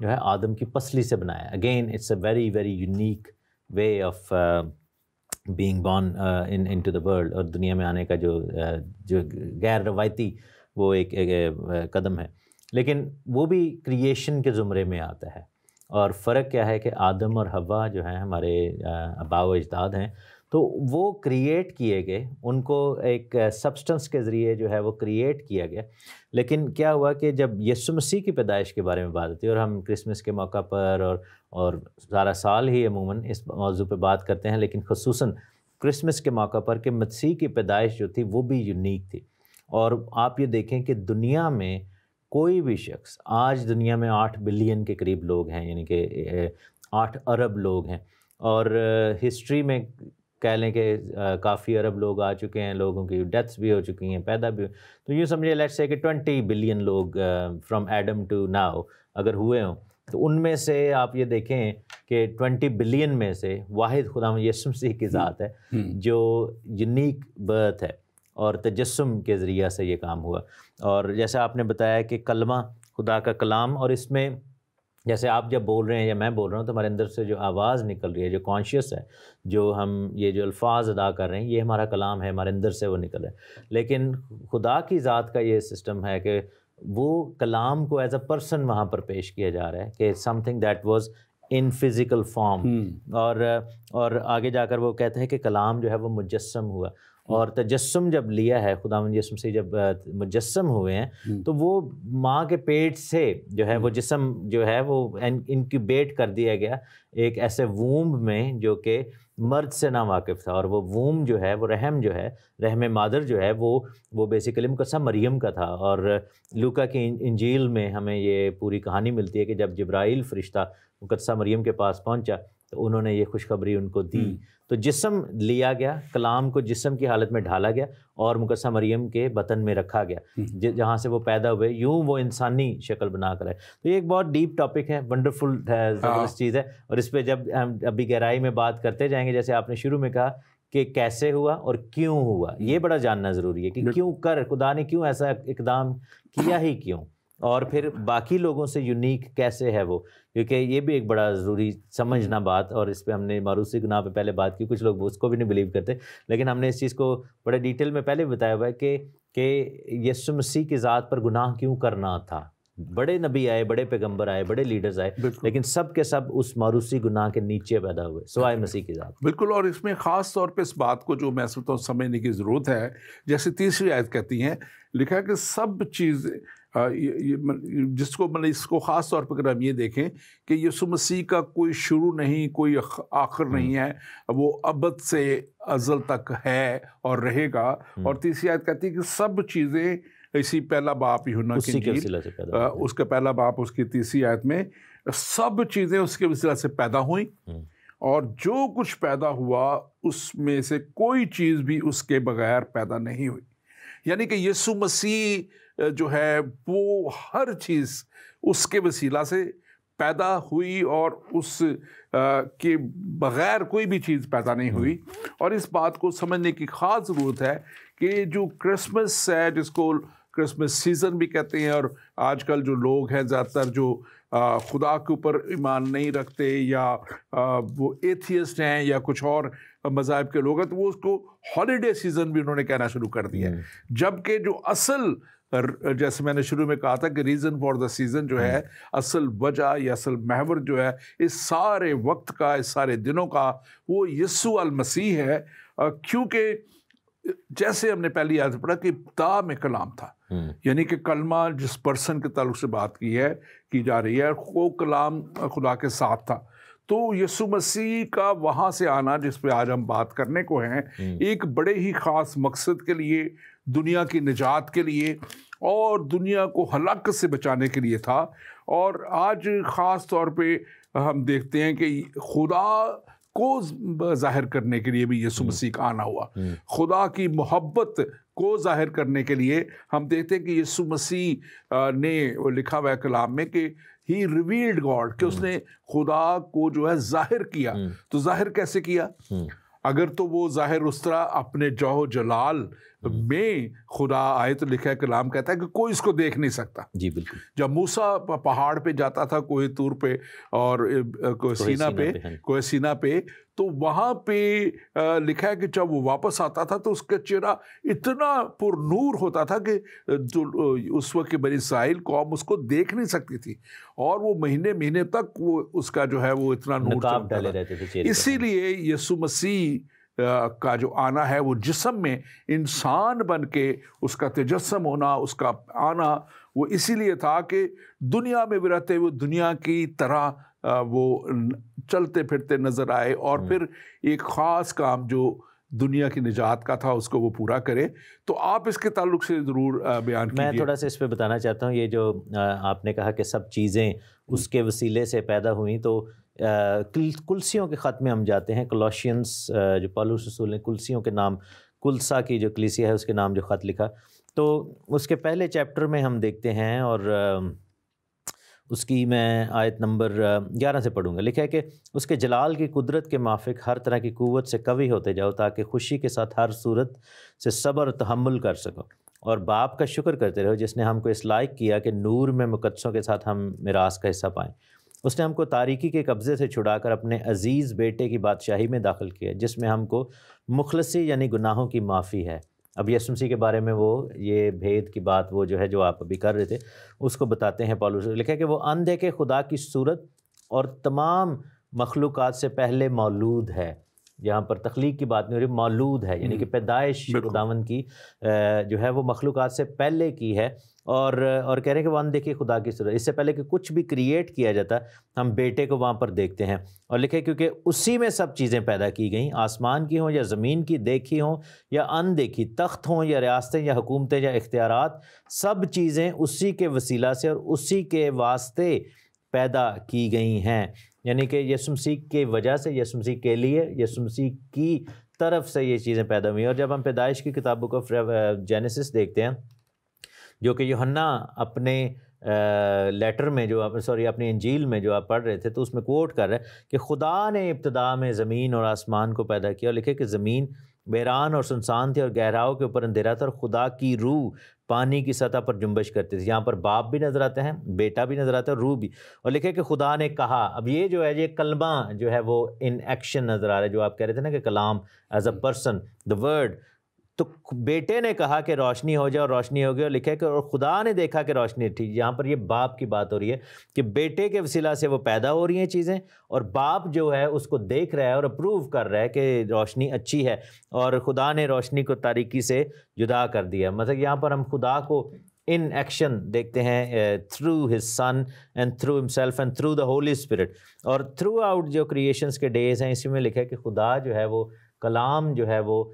جو ہے آدم کی پسلی سے بنایا. Again it's a very very unique way of being born into the world, اور دنیا میں آنے کا جو غیر روایتی وہ ایک قدم ہے, لیکن وہ بھی کریشن کے زمرے میں آتا ہے. اور فرق کیا ہے کہ آدم اور حوا جو ہیں ہمارے آباء و اجداد ہیں, تو وہ کریٹ کیے گئے, ان کو ایک سبسٹنس کے ذریعے جو ہے وہ کریٹ کیا گیا. لیکن کیا ہوا کہ جب یسوع مسیح کی پیدائش کے بارے میں بات ہوتی ہے, اور ہم کرسمس کے موقع پر اور سارا سال ہی عموماً اس موضوع پہ بات کرتے ہیں, لیکن خصوصاً کرسمس کے موقع پر کہ مسیح کی پیدائش جو تھی وہ بھی یونیک تھی. اور آپ یہ دیکھیں کہ دنیا میں کوئی بھی شخص, آج دنیا میں 8 بلین کے قریب لوگ ہیں, یعنی کہ 8 ارب لوگ ہیں, اور ہسٹری میں کہہ لیں کہ کافی ارب لوگ آ چکے ہیں, لوگوں کی ڈیتھس بھی ہو چکی ہیں, پیدا بھی, تو یوں سمجھے لیٹس سے کہ 20 بلین لوگ فرام ایڈم ٹو ناؤ اگر ہوئے ہوں, تو ان میں سے آپ یہ دیکھیں کہ 20 بلین میں سے واحد خدا یسوع مسیح کی ذات ہے جو یونیک برتھ ہے, اور تجسم کے ذریعہ سے یہ کام ہوا. اور جیسے آپ نے بتایا کہ کلمہ خدا کا کلام, اور اس میں جیسے آپ جب بول رہے ہیں یا میں بول رہا ہوں تو ہمارے اندر سے جو آواز نکل رہی ہے, جو کانشیس ہے, جو ہم یہ جو الفاظ ادا کر رہے ہیں, یہ ہمارا کلام ہے, ہمارے اندر سے وہ نکل رہا ہے. لیکن خدا کی ذات کا یہ سسٹم ہے کہ وہ کلام کو ایز اے پرسن وہاں پر پیش کیا جا رہا ہے, کہ some thing that was in physical form. اور آگے جا کر وہ کہتے ہیں کہ کلام جو ہے وہ مجسم ہوا, اور تجسم جب لیا ہے خداوند یسوع سے, جب مجسم ہوئے ہیں, تو وہ ماں کے پیٹ سے جو ہے وہ جسم جو ہے وہ انکیوبیٹ کر دیا گیا ایک ایسے وومب میں جو کہ مرد سے نا واقف تھا. اور وہ ووم جو ہے, وہ رحم جو ہے, رحم مادر جو ہے, وہ بیسیکلی مقدسہ مریم کا تھا. اور لوکا کی انجیل میں ہمیں یہ پوری کہانی ملتی ہے کہ جب جبرائیل فرشتہ مقدسہ مریم کے پاس پہنچا تو انہوں نے یہ خوشخبری ان کو دی. تو جسم لیا گیا, کلام کو جسم کی حالت میں ڈھالا گیا اور مقدسہ مریم کے بطن میں رکھا گیا, جہاں سے وہ پیدا ہوئے, یوں وہ انسانی شکل بنا کر ہے. تو یہ ایک بہت ڈیپ ٹاپک ہے, ونڈرفل زبردست چیز ہے, اور اس پہ جب ہم ابھی گہرائی میں بات کرتے جائیں گے, جیسے آپ نے شروع میں کہا کہ کیسے ہوا اور کیوں ہوا, یہ بڑا جاننا ضروری ہے کہ کیوں خدا نے کیوں ایسا اقدام کیا ہی کیوں, اور پھر باقی لوگوں سے یونیک کیسے ہے وہ, کیونکہ یہ بھی ایک بڑا ضروری سمجھنا بات. اور اس پہ ہم نے معروسی گناہ پہ پہلے بات کی, کچھ لوگ اس کو بھی نہیں بلیو کرتے, لیکن ہم نے اس چیز کو بڑے ڈیٹیل میں پہلے بتایا ہوا ہے کہ یسوع مسیح کی ذات پر گناہ کیوں کرنا تھا. بڑے نبی آئے, بڑے پیغمبر آئے, بڑے لیڈرز آئے, لیکن سب کے سب اس معروسی گناہ کے نیچے پیدا ہوئے سوائے مسیح کی ذات. بالکل. اور اس میں خاص طور پہ اس بات کو جو میں سمجھتا ہوں سمجھنے کی ضرورت ہے, جیسے 3 آیت کہتی ہیں, لکھا ہے کہ سب چیز جس کو اس کو خاص طور پہ اگر ہم یہ دیکھیں کہ یسوع مسیح کا کوئی شروع نہیں, کوئی آخر نہیں ہے, وہ ابد سے ازل تک ہے اور رہے گا. اور 3 آیت کہتی ہے کہ سب چیزیں, اسی پہلا باپ یوحنا کی انجیل اس کا پہلا باپ اس کی 3 آیت میں, سب چیزیں اس کے وسیلہ سے پیدا ہوئیں, اور جو کچھ پیدا ہوا اس میں سے کوئی چیز بھی اس کے بغیر پیدا نہیں ہوئی. یعنی کہ یسوع مسیح جو ہے وہ ہر چیز اس کے وسیلہ سے پیدا ہوئی, اور اس کے بغیر کوئی بھی چیز پیدا نہیں ہوئی. اور اس بات کو سمجھنے کی خاص ضرورت ہے کہ جو کرسمس ہے, جس کو کرسمس سیزن بھی کہتے ہیں, اور آج کل جو لوگ ہیں زیادہ تر جو خدا کے اوپر ایمان نہیں رکھتے, یا وہ ایتھیسٹ ہیں یا کچھ اور مذاہب کے لوگ ہیں, تو وہ اس کو ہالیڈے سیزن بھی انہوں نے کہنا شروع کر دیا ہے. جبکہ جو اصل, جیسے میں نے شروع میں کہا تھا کہ ریزن فار دا سیزن جو ہے, اصل وجہ یا اصل محور جو ہے اس سارے وقت کا, اس سارے دنوں کا, وہ یسوع المسیح ہے. کیونکہ جیسے ہم نے پہلی آیت پڑھا کہ ابتدا میں کلام تھا, یعنی کہ کلمہ جس پرسن کے تعلق سے بات کی جا رہی ہے, وہ کلام خدا کے ساتھ تھا. تو یسوع مسیح کا وہاں سے آنا, جس پہ آج ہم بات کرنے کو ہیں, ایک بڑے ہی خاص مقصد کے لیے, دنیا کی نجات کے لیے اور دنیا کو ہلاکت سے بچانے کے لیے تھا. اور آج خاص طور پہ ہم دیکھتے ہیں کہ خدا کو ظاہر کرنے کے لیے بھی یسوع مسیح کا آنا ہوا. خدا کی محبت کو ظاہر کرنے کے لیے ہم دیکھتے ہیں کہ یسوع مسیح نے لکھا ہوا ہے کلام میں کہ ہی ریویلڈ گاڈ, کہ اس نے خدا کو جو ہے ظاہر کیا. تو ظاہر کیسے کیا؟ اگر تو وہ ظاہر اس طرح اپنے جوہ جلال میں خدا آئے تو لکھا ہے کلام کہتا ہے کہ کوئی اس کو دیکھ نہیں سکتا. جی بالکل. جب موسیٰ پہاڑ پہ جاتا تھا کوہ طور پہ اور کوہ سینا پہ تو وہاں پہ لکھا ہے کہ جب وہ واپس آتا تھا تو اس کا چہرہ اتنا پر نور ہوتا تھا کہ جو اس وقت کی بنی اسرائیل قوم اس کو دیکھ نہیں سکتی تھی, اور وہ مہینے تک وہ اس کا جو ہے وہ اتنا نور چمکتا تھا. اسی لیے یسوع مسیح کا جو آنا ہے وہ جسم میں انسان بن کے اس کا تجسم ہونا, اس کا آنا وہ اسی لیے تھا کہ دنیا میں بھی رہتے وہ دنیا کی طرح وہ چلتے پھرتے نظر آئے, اور پھر ایک خاص کام جو دنیا کی نجات کا تھا اس کو وہ پورا کرے. تو آپ اس کے تعلق سے ضرور بیان کیجیے. میں تھوڑا سا اس پہ بتانا چاہتا ہوں, یہ جو آپ نے کہا کہ سب چیزیں اس کے وسیلے سے پیدا ہوئیں, تو کلسیوں کے خط میں ہم جاتے ہیں, کولوسینس جو پالوس رسول نے کلسیوں کے نام, کلسا کی جو کلیسیا ہے اس کے نام جو خط لکھا, تو اس کے پہلے چیپٹر میں ہم دیکھتے ہیں, اور اس کی میں آیت نمبر 11 سے پڑھوں گا. لکھا ہے کہ اس کے جلال کی قدرت کے موافق ہر طرح کی قوت سے قوی ہوتے جاؤ تاکہ خوشی کے ساتھ ہر صورت سے صبر و تحمل کر سکو, اور باپ کا شکر کرتے رہو جس نے ہم کو اس لائق کیا کہ نور میں مقدسوں کے ساتھ ہم میراث کا حصہ پائیں. اس نے ہم کو تاریکی کے قبضے سے چھڑا کر اپنے عزیز بیٹے کی بادشاہی میں داخل کیا, جس میں ہم کو مخلصی یعنی گناہوں کی معافی ہے. اب یسوع مسیح کے بارے میں وہ یہ بھید کی بات وہ جو ہے جو آپ ابھی کر رہے تھے اس کو بتاتے ہیں پالوس. لکھا ہے کہ وہ اندھے خدا کی صورت اور تمام مخلوقات سے پہلے مولود ہے. یہاں پر تخلیق کی بات نہیں ہو رہی, مولود ہے یعنی کہ پیدائش خداوند کی جو ہے وہ مخلوقات سے پہلے کی ہے, اور کہہ رہے ہیں کہ وہ اندھے خدا کی صورت, اس سے پہلے کہ کچھ بھی کریٹ کیا جاتا ہم بیٹے کو وہاں پر دیکھتے ہیں. اور لکھے کیونکہ اسی میں سب چیزیں پیدا کی گئیں, آسمان کی ہوں یا زمین کی دیکھی ہوں یا اندیکھی, تخت ہوں یا ریاستیں یا حکومتیں یا اختیارات, سب چیزیں اسی کے وسیلہ سے اور اسی کے واسطے پیدا کی گئی ہیں. یعنی کہ یسوع مسیح کی وجہ سے, یسوع مسیح کے لیے, یسوع مسیح کی طرف سے یہ چیزیں پیدا ہوئی. اور جب ہم پیدائش کی کتابوں کو جینیسس دیکھتے ہیں جو کہ یوحنا اپنے لیٹر میں جو اپنی انجیل میں جو آپ پڑھ رہے تھے تو اس میں کوٹ کر رہے ہیں کہ خدا نے ابتدا میں زمین اور آسمان کو پیدا کیا, اور لکھے کہ زمین ویران اور سنسان تھی اور گہراؤں کے اوپر اندھیرا تھا, اور خدا کی روح پانی کی سطح پر جنبش کرتی تھی. یہاں پر باپ بھی نظر آتے ہیں, بیٹا بھی نظر آتا ہے, اور روح بھی. اور لکھے کہ خدا نے کہا. اب یہ جو ہے یہ کلمہ جو ہے وہ ان ایکشن نظر آ رہا ہے, جو آپ کہہ رہے تھے نا کہ کلام as a person, the word. تو بیٹے نے کہا کہ روشنی ہو جائے اور روشنی ہو گئی, اور لکھا ہے کہ اور خدا نے دیکھا کہ روشنی تھی. یہاں پر یہ باپ کی بات ہو رہی ہے کہ بیٹے کے وسیلہ سے وہ پیدا ہو رہی ہیں چیزیں, اور باپ جو ہے اس کو دیکھ رہا ہے اور اپروو کر رہا ہے کہ روشنی اچھی ہے, اور خدا نے روشنی کو تاریکی سے جدا کر دیا. مطلب یہاں پر ہم خدا کو ان ایکشن دیکھتے ہیں through his son and through himself and through the holy spirit. اور تھرو آؤٹ جو کریشنس کے ڈیز ہیں اسی میں لکھا ہے کہ خدا جو ہے وہ کلام جو ہے وہ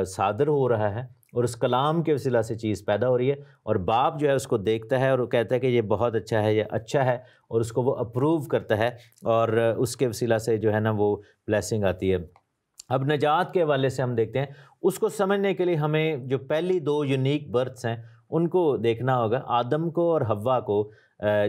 صادر ہو رہا ہے, اور اس کلام کے وسیلہ سے چیز پیدا ہو رہی ہے, اور باپ جو ہے اس کو دیکھتا ہے اور وہ کہتا ہے کہ یہ بہت اچھا ہے, یہ اچھا ہے, اور اس کو وہ اپروو کرتا ہے, اور اس کے وسیلہ سے جو ہے نا وہ بلیسنگ آتی ہے. اب نجات کے حوالے سے ہم دیکھتے ہیں, اس کو سمجھنے کے لیے ہمیں جو پہلی دو یونیک برتھس ہیں ان کو دیکھنا ہوگا. آدم کو اور حوا کو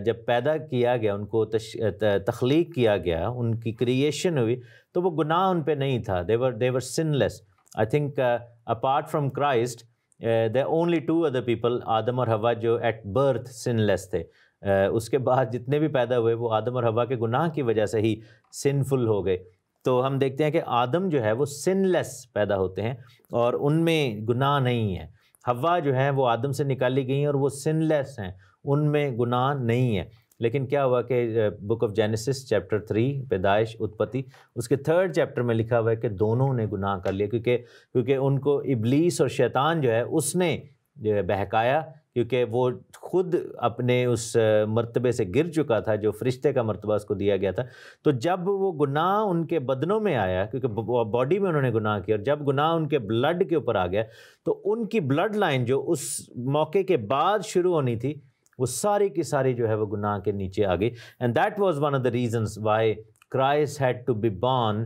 جب پیدا کیا گیا, ان کو تخلیق کیا گیا, ان کی کریشن ہوئی, تو وہ گناہ ان پہ نہیں تھا. they were sinless. I think apart from Christ there are only two other people, آدم اور حوا, جو at birth sinless تھے. اس کے بعد جتنے بھی پیدا ہوئے وہ آدم اور حوا کے گناہ کی وجہ سے ہی sinful ہو گئے. تو ہم دیکھتے ہیں کہ آدم جو ہے وہ sinless پیدا ہوتے ہیں اور ان میں گناہ نہیں ہے. حوا جو ہے وہ آدم سے نکالی گئی ہیں اور وہ sinless ہیں, ان میں گناہ نہیں ہے. لیکن کیا ہوا کہ بک آف جینیسس چیپٹر 3 پیدائش اتپتی, اس کے 3rd چیپٹر میں لکھا ہوا ہے کہ دونوں نے گناہ کر لیا, کیونکہ ان کو ابلیس اور شیطان جو ہے اس نے جو ہے بہکایا, کیونکہ وہ خود اپنے اس مرتبے سے گر چکا تھا جو فرشتے کا مرتبہ اس کو دیا گیا تھا. تو جب وہ گناہ ان کے بدنوں میں آیا, کیونکہ باڈی میں انہوں نے گناہ کیا, اور جب گناہ ان کے بلڈ کے اوپر آ گیا تو ان کی بلڈ لائن جو اس موقع کے بعد شروع ہونی تھی وہ ساری کی ساری جو ہے وہ گناہ کے نیچے آ گئی. And that was one of the reasons why Christ had to be born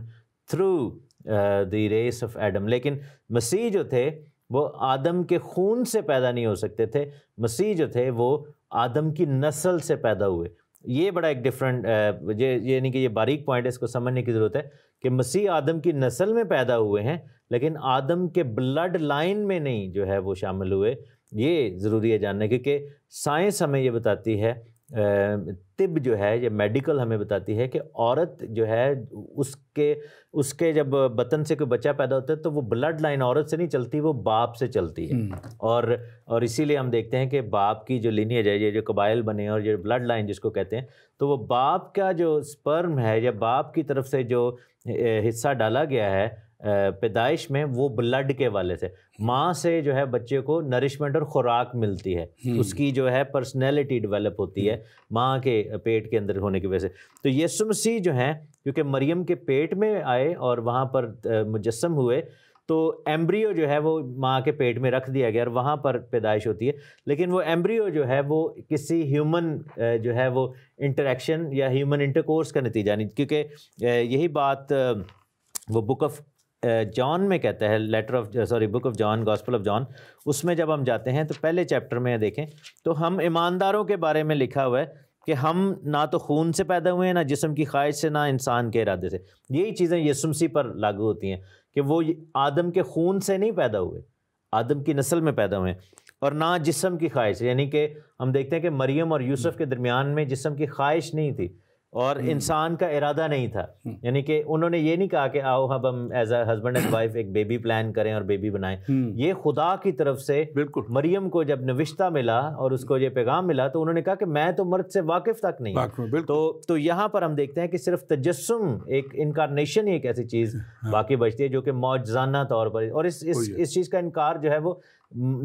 through the race of Adam. لیکن مسیح جو تھے وہ آدم کے خون سے پیدا نہیں ہو سکتے تھے, مسیح جو تھے وہ آدم کی نسل سے پیدا ہوئے. یہ بڑا ایک ڈفرینٹ یعنی کہ یہ باریک پوائنٹ ہے، اس کو سمجھنے کی ضرورت ہے کہ مسیح آدم کی نسل میں پیدا ہوئے ہیں لیکن آدم کے بلڈ لائن میں نہیں جو ہے وہ شامل ہوئے. یہ ضروری ہے جاننا، کیونکہ سائنس ہمیں یہ بتاتی ہے، طب جو ہے یا میڈیکل ہمیں بتاتی ہے کہ عورت جو ہے اس کے جب بطن سے کوئی بچہ پیدا ہوتا ہے تو وہ بلڈ لائن عورت سے نہیں چلتی، وہ باپ سے چلتی ہے. اور اسی لیے ہم دیکھتے ہیں کہ باپ کی جو لینیج ہے، یہ جو قبائل بنے اور یہ بلڈ لائن جس کو کہتے ہیں، تو وہ باپ کا جو سپرم ہے یا باپ کی طرف سے جو حصہ ڈالا گیا ہے پیدائش میں، وہ بلڈ کے والے سے، ماں سے جو ہے بچے کو نرشمنٹ اور خوراک ملتی ہے، اس کی جو ہے پرسنالٹی ڈیولپ ہوتی ہے ماں کے پیٹ کے اندر ہونے کی وجہ سے. تو یسوع مسیح جو ہیں کیونکہ مریم کے پیٹ میں آئے اور وہاں پر مجسم ہوئے، تو ایمبریو جو ہے وہ ماں کے پیٹ میں رکھ دیا گیا اور وہاں پر پیدائش ہوتی ہے. لیکن وہ ایمبریو جو ہے وہ کسی ہیومن جو ہے وہ انٹریکشن یا ہیومن انٹرکورس کا نتیجہ نہیں، کیونکہ یہی بات وہ بک آف جان میں کہتا ہے، book of John, gospel of John, اس میں جب ہم جاتے ہیں تو پہلے چیپٹر میں دیکھیں تو ہم ایمانداروں کے بارے میں لکھا ہوا ہے کہ ہم نہ تو خون سے پیدا ہوئے ہیں، نہ جسم کی خواہش سے، نہ انسان کے ارادے سے. یہی چیزیں یسوع مسیح پر لاگو ہوتی ہیں کہ وہ آدم کے خون سے نہیں پیدا ہوئے، آدم کی نسل میں پیدا ہوئے ہیں، اور نہ جسم کی خواہش. یعنی کہ ہم دیکھتے ہیں کہ مریم اور یوسف کے درمیان میں جسم کی خواہش نہیں تھی اور انسان کا ارادہ نہیں تھا. یعنی کہ انہوں نے یہ نہیں کہا کہ آؤ اب ہم as a husband and wife ایک بیبی پلان کریں اور بیبی بنائیں. یہ خدا کی طرف سے مریم کو جب نوشتہ ملا اور اس کو یہ پیغام ملا تو انہوں نے کہا کہ میں تو مرد سے واقف تک نہیں. تو یہاں پر ہم دیکھتے ہیں کہ صرف تجسم، ایک انکارنیشن، ایک ایسی چیز باقی بچتی ہے جو کہ معجزانہ طور پر، اور اس چیز کا انکار جو ہے وہ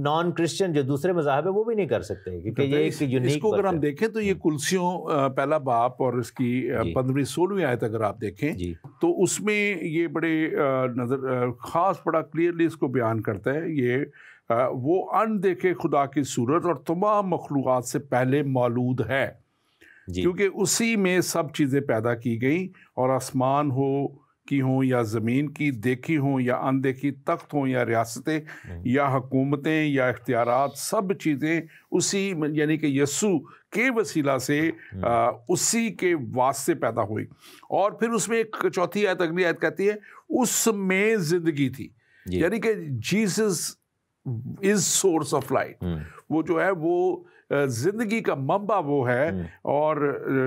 نان کرسچن جو دوسرے مذاہب ہے وہ بھی نہیں کر سکتے، کیونکہ یہ ایک یونیک. اس کو اگر ہم دیکھیں تو یہ کلسیوں پہلا باب اور اس کی 15-16 آیت اگر آپ دیکھیں تو اس میں یہ بڑے خاص بڑا کلیئرلی اس کو بیان کرتا ہے. یہ وہ ان دیکھے خدا کی صورت اور تمام مخلوقات سے پہلے مولود ہے، کیونکہ اسی میں سب چیزیں پیدا کی گئیں، اور آسمان کی ہوں یا زمین کی، دیکھی ہوں یا اندیکھی، تخت ہوں یا ریاستیں یا حکومتیں یا اختیارات، سب چیزیں اسی یعنی کہ یسوع کے وسیلہ سے اسی کے واسطے پیدا ہوئی. اور پھر اس میں ایک چوتھی آیت، اگلی آیت کہتی ہے اس میں زندگی تھی، یعنی کہ Jesus is source of light. وہ جو ہے وہ زندگی کا منبع وہ ہے، اور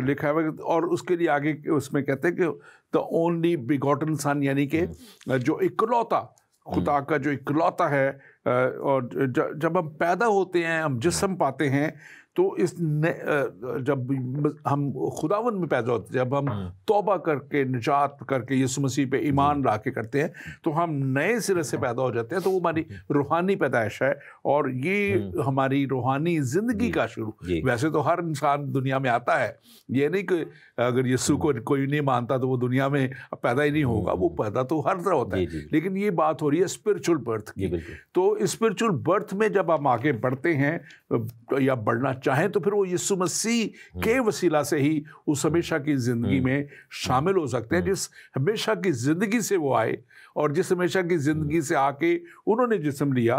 لکھا ہے اور اس کے لیے آگے اس میں کہتے ہیں کہ the only begotten son، یعنی کہ جو اکلوتا خدا کا جو اکلوتا ہے. اور جب ہم پیدا ہوتے ہیں، ہم جسم پاتے ہیں، تو جب ہم خداوند میں پیدا ہوتے ہیں، جب ہم توبہ کر کے نجات کر کے یسوع مسیح پہ ایمان لا کے کرتے ہیں تو ہم نئے سرے سے پیدا ہو جاتے ہیں. تو وہ ہماری روحانی پیدائش ہے، اور یہ ہماری روحانی زندگی کا شروع. ویسے تو ہر انسان دنیا میں آتا ہے، یہ نہیں کہ اگر یسوع کو کوئی نہیں مانتا تو وہ دنیا میں پیدا ہی نہیں ہوگا، وہ پیدا تو ہر طرح ہوتا ہے. لیکن یہ بات ہو رہی ہے اسپرچل برتھ کی. تو اسپرچل برتھ میں جب ہم آگے بڑھتے ہیں یا بڑھنا چاہیں تو پھر وہ یسوع مسیح کے وسیلہ سے ہی اس ہمیشہ کی زندگی میں شامل ہو سکتے ہیں، جس ہمیشہ کی زندگی سے وہ آئے، اور جس ہمیشہ کی زندگی سے آ کے انہوں نے جسم لیا،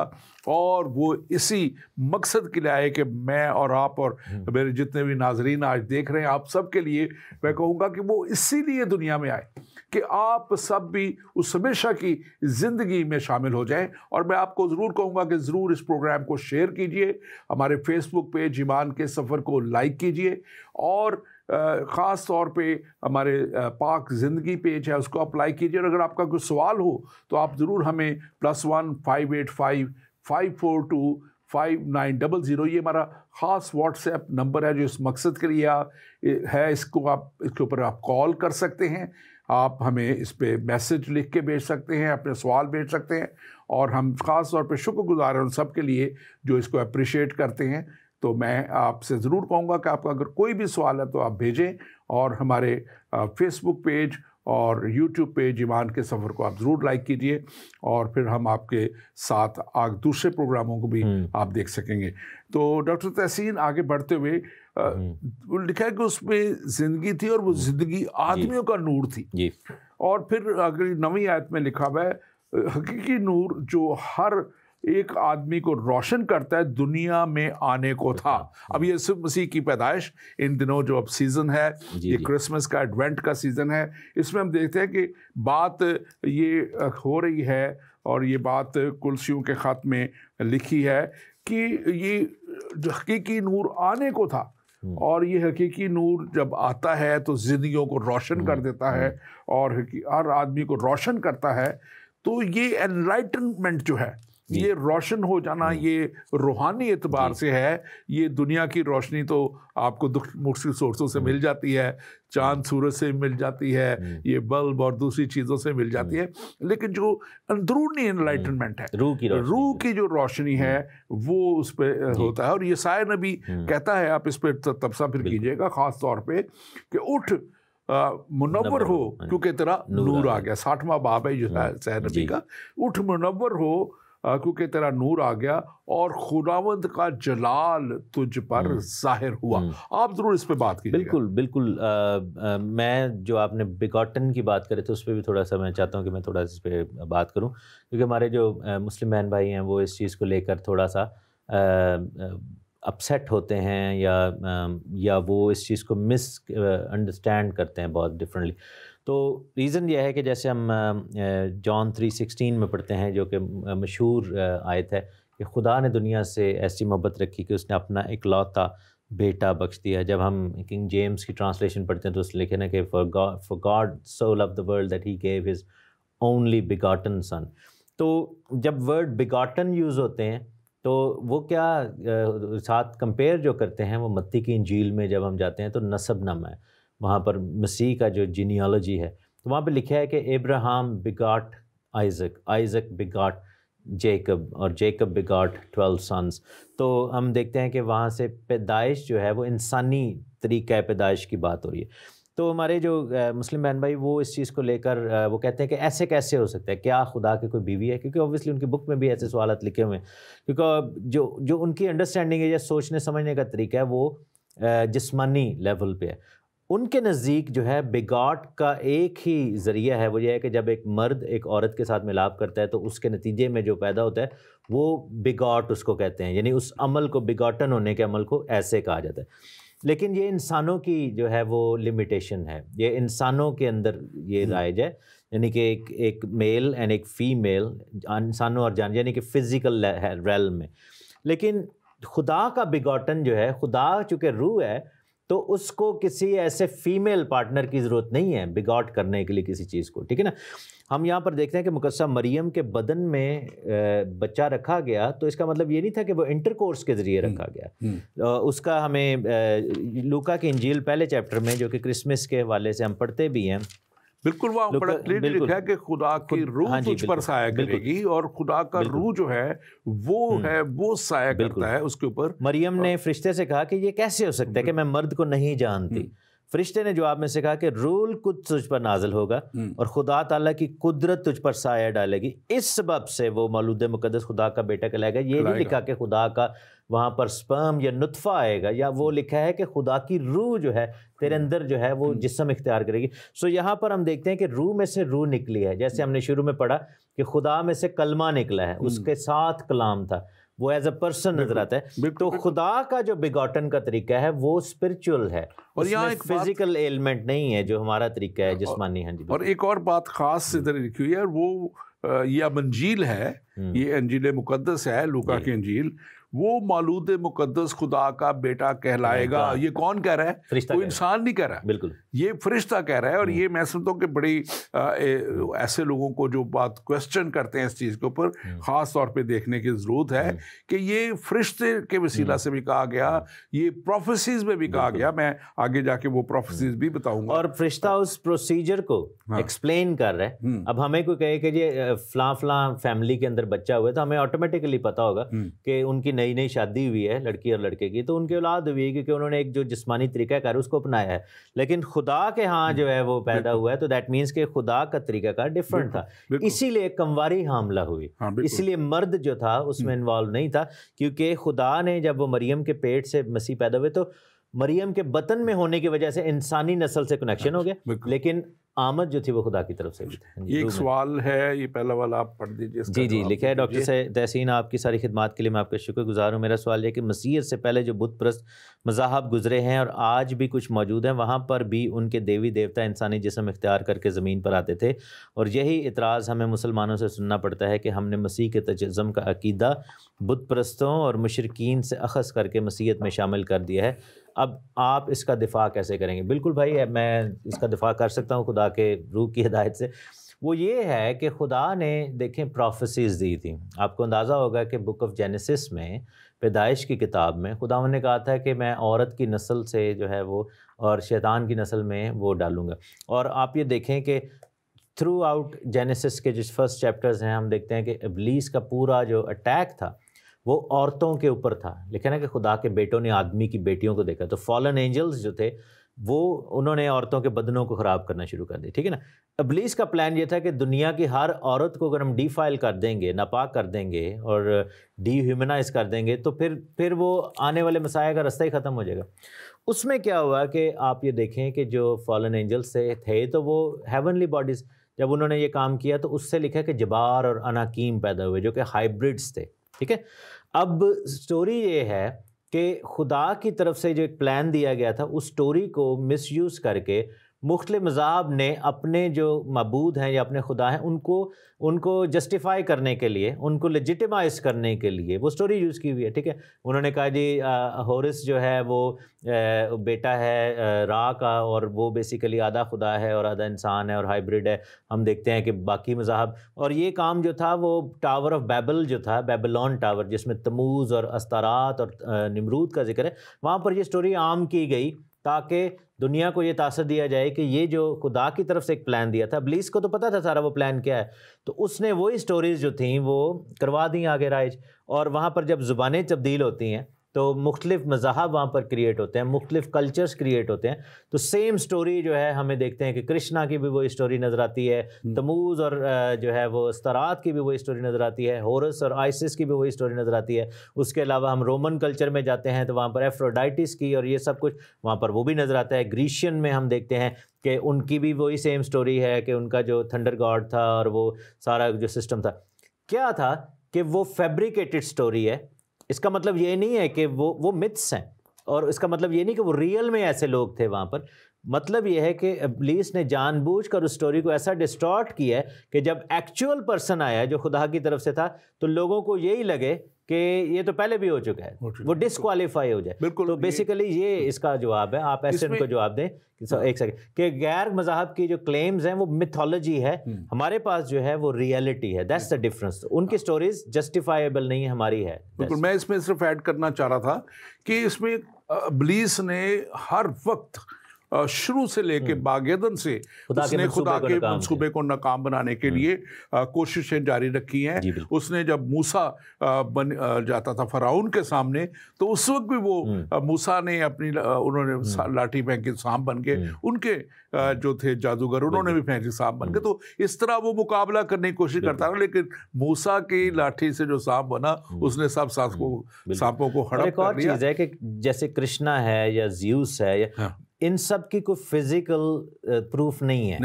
اور وہ اسی مقصد کے لیے آئے کہ میں اور آپ اور میرے جتنے بھی ناظرین آج دیکھ رہے ہیں، آپ سب کے لیے میں کہوں گا کہ وہ اسی لیے دنیا میں آئے کہ آپ سب بھی اس ہمیشہ کی زندگی میں شامل ہو جائیں. اور میں آپ کو ضرور کہوں گا کہ ضرور اس پروگرام کو شیئر کیجئے، ہمارے فیس بک پیج ایمان کے سفر کو لائک کیجئے، اور خاص طور پہ ہمارے پاک زندگی پیج ہے اس کو اپلائی کیجئے. اور اگر آپ کا کوئی سوال ہو تو آپ ضرور ہمیں +1 585 542 5900، یہ ہمارا خاص واٹس ایپ نمبر ہے جو اس مقصد کے لیے ہے. اس کے اوپر آپ کال کر سکتے ہیں، آپ ہمیں اس پہ میسج لکھ کے بھیج سکتے ہیں، اپنے سوال بھیج سکتے ہیں، اور ہم خاص طور پہ شکر گزار ہیں ان سب کے لیے جو اس کو اپریشیٹ کرتے ہیں. تو میں آپ سے ضرور کہوں گا کہ آپ کا اگر کوئی بھی سوال ہے تو آپ بھیجیں، اور ہمارے فیس بک پیج اور یوٹیوب پیج ایمان کے سفر کو آپ ضرور لائک کیجئے، اور پھر ہم آپ کے ساتھ دوسرے پروگراموں کو بھی آپ دیکھ سکیں گے. تو ڈاکٹر تحسین آگے بڑھتے ہوئے لکھا ہے کہ اس میں زندگی تھی، اور وہ زندگی آدمیوں کا نور تھی. اور پھر اگر 9ویں آیت میں لکھا ہوا ہے حقیقی نور جو ہر ایک آدمی کو روشن کرتا ہے دنیا میں آنے کو تھا. اب یہ یسوع مسیح کی پیدائش ان دنوں جو اب سیزن ہے, یہ کرسمس کا ایڈوینٹ کا سیزن ہے, اس میں ہم دیکھتے ہیں کہ بات یہ ہو رہی ہے اور یہ بات کلسیوں کے خط میں لکھی ہے کہ یہ حقیقی نور آنے کو تھا, اور یہ حقیقی نور جب آتا ہے تو زندگیوں کو روشن کر دیتا ہے اور ہر آدمی کو روشن کرتا ہے. تو یہ انلائٹنمنٹ جو ہے, یہ روشن ہو جانا, یہ روحانی اعتبار سے ہے. یہ دنیا کی روشنی تو آپ کو مختلف سورسوں سے مل جاتی ہے, چاند سورج سے مل جاتی ہے, یہ بلب اور دوسری چیزوں سے مل جاتی ہے, لیکن جو اندرونی انلائٹنمنٹ ہے, روح کی جو روشنی ہے وہ اس پہ ہوتا ہے. اور یسایا نبی کہتا ہے, آپ اس پہ تبصرہ پھر کیجیے گا خاص طور پہ, کہ اٹھ منور ہو کیونکہ تیرا نور آ گیا. 60واں باب ہے یسایا نبی کا. اٹھ منور ہو کیونکہ تیرا نور آ گیا اور خداوند کا جلال تجھ پر ظاہر ہوا. آپ ضرور اس پہ بات کیجیے. بالکل بالکل. میں جو آپ نے بیگاٹن کی بات کرے تھے اس پہ بھی تھوڑا سا میں چاہتا ہوں کہ میں تھوڑا اس پہ بات کروں, کیونکہ ہمارے جو مسلم بہن بھائی ہیں وہ اس چیز کو لے کر تھوڑا سا اپسیٹ ہوتے ہیں یا وہ اس چیز کو مس انڈرسٹینڈ کرتے ہیں بہت ڈفرینٹلی. تو ریزن یہ ہے کہ جیسے ہم جان 3:16 میں پڑھتے ہیں, جو کہ مشہور آیت ہے کہ خدا نے دنیا سے ایسی محبت رکھی کہ اس نے اپنا اکلوتا بیٹا بخش دیا. جب ہم کنگ جیمس کی ٹرانسلیشن پڑھتے ہیں تو اس لکھے نا کہ for God so loved the world that he gave his only begotten son. تو جب ورڈ begotten یوز ہوتے ہیں تو وہ کیا ساتھ کمپیئر جو کرتے ہیں, وہ متی کی انجیل میں جب ہم جاتے ہیں تو نسب نامہ ہے, وہاں پر مسیح کا جو جینیالوجی ہے, تو وہاں پہ لکھا ہے کہ ابراہم بگاٹ آئزک, آئزک بگاٹ جیکب, اور جیکب بگاٹ 12 سنس. تو ہم دیکھتے ہیں کہ وہاں سے پیدائش جو ہے وہ انسانی طریقہ پیدائش کی بات ہو رہی ہے. تو ہمارے جو مسلم بہن بھائی وہ اس چیز کو لے کر وہ کہتے ہیں کہ ایسے کیسے ہو سکتا ہے, کیا خدا کی کوئی بیوی ہے؟ کیونکہ اوبویسلی ان کی بک میں بھی ایسے سوالات لکھے ہوئے ہیں, کیونکہ جو ان کی انڈرسٹینڈنگ ہے یا سوچنے سمجھنے کا طریقہ ہے وہ جسمانی لیول پہ ہے. ان کے نزدیک جو ہے بگاٹ کا ایک ہی ذریعہ ہے, وہ یہ ہے کہ جب ایک مرد ایک عورت کے ساتھ ملاپ کرتا ہے تو اس کے نتیجے میں جو پیدا ہوتا ہے وہ بگاٹ اس کو کہتے ہیں, یعنی اس عمل کو, بگاٹن ہونے کے عمل کو ایسے کہا جاتا ہے. لیکن یہ انسانوں کی جو ہے وہ لمیٹیشن ہے, یہ انسانوں کے اندر یہ رائج ہے, یعنی کہ ایک میل اینڈ ایک فیمیل انسانوں اور جان, یعنی کہ فزیکل ریلم میں. لیکن خدا کا بگاٹن جو ہے, خدا چونکہ روح ہے تو اس کو کسی ایسے فیمیل پارٹنر کی ضرورت نہیں ہے بگاٹ کرنے کے لیے کسی چیز کو, ٹھیک ہے نا. ہم یہاں پر دیکھتے ہیں کہ مقدسہ مریم کے بدن میں بچہ رکھا گیا, تو اس کا مطلب یہ نہیں تھا کہ وہ انٹرکورس کے ذریعے رکھا گیا. اس کا ہمیں لوکا کی انجیل پہلے چیپٹر میں, جو کہ کرسمس کے حوالے سے ہم پڑھتے بھی ہیں, بالکل وہاں بڑا کلیئرلی لکھا ہے کہ خدا کی روح تجھ پر سایہ کرے گی, اور خدا کا روح جو ہے وہ سایہ کرتا ہے اس کے اوپر. مریم نے فرشتے سے کہا کہ یہ کیسے ہو سکتا ہے کہ میں مرد کو نہیں جانتی. فرشتے نے جواب میں سے کہا کہ روح القدس تجھ پر نازل ہوگا اور خدا تعالیٰ کی قدرت تجھ پر سایہ ڈالے گی, اس سبب سے وہ مولود مقدس خدا کا بیٹا کہلائے گا. یہ نہیں لکھا کہ خدا کا وہاں پر سپرم یا نطفہ آئے گا, یا وہ لکھا ہے کہ خدا کی روح جو ہے تیرے اندر جو ہے وہ جسم اختیار کرے گی. سو یہاں پر ہم دیکھتے ہیں کہ روح میں سے روح نکلی ہے, جیسے ہم نے شروع میں پڑھا کہ خدا میں سے کلمہ نکلا ہے, اس کے ساتھ کلام تھا, وہ ایز اے پرسن نظر آتا ہے. تو خدا کا جو بگاٹن کا طریقہ ہے وہ اسپرچول ہے, اور یہاں ایک فزیکل ایلیمنٹ نہیں ہے جو ہمارا طریقہ ہے جسمانی. ہاں جی. اور ایک اور بات خاص ادھر لکھی ہوئی ہے, وہ یہ انجیل ہے, یہ انجیل مقدس ہے, لوکا کی انجیل, وہ مولود مقدس خدا کا بیٹا کہلائے گا. یہ کون کہہ رہا ہے؟ کوئی انسان نہیں کہہ رہا ہے, بالکل یہ فرشتہ کہہ رہا ہے. اور یہ میں سمجھتا ہوں کہ بڑی ایسے لوگوں کو جو بات کویسچن کرتے ہیں اس چیز کے اوپر خاص طور پہ دیکھنے کی ضرورت ہے کہ یہ فرشتے کے وسیلہ سے بھی کہا گیا, یہ پروفیسیز میں بھی کہا گیا. میں آگے جا کے وہ پروفیسیز بھی بتاؤں گا. اور فرشتہ اس پروسیجر کو ایکسپلین کر رہا ہے. اب ہمیں کوئی کہے کہ یہ فلاں فلاں فیملی کے اندر بچہ ہوئے تو ہمیں آٹومیٹکلی پتہ ہوگا کہ ان کی نئی نئی شادی ہوئی ہے لڑکی اور لڑکے کی, تو ان کی اولاد ہوئی ہے کیونکہ انہوں نے ایک جو جسمانی طریقہ کار اس کو اپنایا ہے. لیکن خدا کے ہاں جو ہے وہ پیدا ہوا ہے, تو دیٹ مینس کہ خدا کا طریقہ کار ڈفرنٹ تھا. اسی لیے کمواری حاملہ ہوئی, اسی لیے مرد جو تھا اس میں انوالو نہیں تھا, کیونکہ خدا نے جب وہ مریم کے پیٹ سے مسیح پیدا ہوئے تو مریم کے بطن میں ہونے کی وجہ سے انسانی نسل سے کنیکشن ہو گیا، لیکن آمد جو تھی وہ خدا کی طرف سے بھی تھی۔ یہ ایک سوال ہے، یہ پہلا والا آپ پڑھ دیجیے۔ جی لکھا ہے ڈاکٹر تحسین، آپ کی ساری خدمات کے لیے میں آپ کا شکر گزار ہوں۔ میرا سوال یہ ہے کہ مسیحیت سے پہلے جو بت پرست مذاہب گزرے ہیں اور آج بھی کچھ موجود ہیں، وہاں پر بھی ان کے دیوی دیوتا انسانی جسم اختیار کر کے زمین پر آتے تھے، اور یہی اعتراض ہمیں مسلمانوں سے سننا پڑتا ہے کہ ہم نے مسیح کے تجسم کا عقیدہ بت پرستوں اور مشرکین سے اخذ کر کے مسیحیت میں شامل کر دیا ہے۔ اب آپ اس کا دفاع کیسے کریں گے؟ بالکل بھائی، میں اس کا دفاع کر سکتا ہوں خدا کے روح کی ہدایت سے۔ وہ یہ ہے کہ خدا نے دیکھیں پروفیسیز دی تھیں، آپ کو اندازہ ہوگا کہ بک آف جینیسس میں، پیدائش کی کتاب میں، خدا نے کہا تھا کہ میں عورت کی نسل سے جو ہے وہ اور شیطان کی نسل میں وہ ڈالوں گا۔ اور آپ یہ دیکھیں کہ تھرو آؤٹ جینیسس کے جو فرسٹ چیپٹرز ہیں، ہم دیکھتے ہیں کہ ابلیس کا پورا جو اٹیک تھا وہ عورتوں کے اوپر تھا۔ لیکن ہے کہ خدا کے بیٹوں نے آدمی کی بیٹیوں کو دیکھا، تو فالن اینجلز جو تھے وہ انہوں نے عورتوں کے بدنوں کو خراب کرنا شروع کر دیا، ٹھیک ہے نا۔ ابلیس کا پلان یہ تھا کہ دنیا کی ہر عورت کو اگر ہم ڈیفائل کر دیں گے، ناپاک کر دیں گے اور ڈی ہیومنائز کر دیں گے، تو پھر وہ آنے والے مسائل کا راستہ ہی ختم ہو جائے گا۔ اس میں کیا ہوا کہ آپ یہ دیکھیں کہ جو فالن اینجلز سے تھے تو وہ ہیونلی باڈیز، جب انہوں نے یہ کام کیا تو اس سے لکھا کہ جبار اور اناکیم پیدا ہوئے جو کہ ہائبرڈس تھے، ٹھیک ہے۔ اب سٹوری یہ ہے کہ خدا کی طرف سے جو ایک پلان دیا گیا تھا، اس سٹوری کو مس یوز کر کے مختلف مذاہب نے اپنے جو معبود ہیں یا اپنے خدا ہیں ان کو جسٹیفائی کرنے کے لیے، ان کو لیجیٹیمائز کرنے کے لیے وہ سٹوری یوز کی ہوئی ہے، ٹھیک ہے۔ انہوں نے کہا جی ہورس جو ہے وہ بیٹا ہے را کا، اور وہ بیسیکلی آدھا خدا ہے اور آدھا انسان ہے اور ہائبرڈ ہے۔ ہم دیکھتے ہیں کہ باقی مذاہب، اور یہ کام جو تھا وہ ٹاور آف بیبل جو تھا، بیبلون ٹاور، جس میں تموز اور استارات اور نمرود کا ذکر ہے، وہاں پر یہ سٹوری عام کی گئی تاکہ دنیا کو یہ تاثر دیا جائے کہ یہ جو خدا کی طرف سے ایک پلان دیا تھا، ابلیس کو تو پتہ تھا سارا وہ پلان کیا ہے، تو اس نے وہی سٹوریز جو تھیں وہ کروا دیں آگے رائج۔ اور وہاں پر جب زبانیں تبدیل ہوتی ہیں تو مختلف مذاہب وہاں پر کریٹ ہوتے ہیں، مختلف کلچرز کریٹ ہوتے ہیں، تو سیم سٹوری جو ہے ہمیں دیکھتے ہیں کہ کرشنا کی بھی وہی سٹوری نظر آتی ہے، تموز اور جو ہے وہ استارات کی بھی وہی سٹوری نظر آتی ہے، ہورس اور آئسس کی بھی وہی سٹوری نظر آتی ہے۔ اس کے علاوہ ہم رومن کلچر میں جاتے ہیں تو وہاں پر ایفروڈائٹس کی اور یہ سب کچھ وہاں پر وہ بھی نظر آتا ہے۔ گریشین میں ہم دیکھتے ہیں کہ ان کی بھی وہی سیم سٹوری ہے کہ ان کا جو تھنڈر گاڈ تھا اور وہ سارا جو سسٹم تھا کیا تھا کہ وہ فیبریکیٹڈ سٹوری ہے۔ اس کا مطلب یہ نہیں ہے کہ وہ متس ہیں، اور اس کا مطلب یہ نہیں کہ وہ ریئل میں ایسے لوگ تھے وہاں پر۔ مطلب یہ ہے کہ ابلیس نے جان بوجھ کر اس سٹوری کو ایسا ڈسٹارٹ کیا ہے کہ جب ایکچوئل پرسن آیا جو خدا کی طرف سے تھا تو لوگوں کو یہی لگے کہ یہ تو پہلے بھی ہو چکا ہے، وہ ڈسکوالیفائی ہو جائے۔ تو بیسیکلی یہ اس کا جواب ہے۔ آپ ایسے ان کو جواب دیں ایک سیکنڈ کہ غیر مذاہب کی جو کلیمز ہیں وہ میتھولوجی ہے، ہمارے پاس جو ہے وہ ریئلٹی ہے۔ That's the difference. ان کی سٹوریز جسٹیفائیبل نہیں ہے، ہماری ہے۔ بالکل، میں اس میں صرف ایڈ کرنا چاہ رہا تھا کہ اس میں ابلیس نے ہر وقت شروع سے لے کے باغیدن سے اس نے خدا کے منصوبے کو ناکام بنانے کے لیے کوششیں جاری رکھی ہیں۔ اس نے جب موسیٰ بن جاتا تھا فرعون کے سامنے تو اس وقت بھی وہ موسیٰ نے اپنی انہوں نے لاٹھی پھینکی، سانپ بن کے، ان کے جو تھے جادوگر انہوں نے بھی پھینکی سانپ بن کے، تو اس طرح وہ مقابلہ کرنے کی کوشش کرتا رہا، لیکن موسیٰ کی لاٹھی سے جو سانپ بنا اس نے سب سانپوں کو ہڑپ کر لیا۔ ایک اور چیز ہے کہ جیسے کرشنا ہے یا زیوس ہے یا ان سب کی کوئی فزیکل پروف نہیں ہے،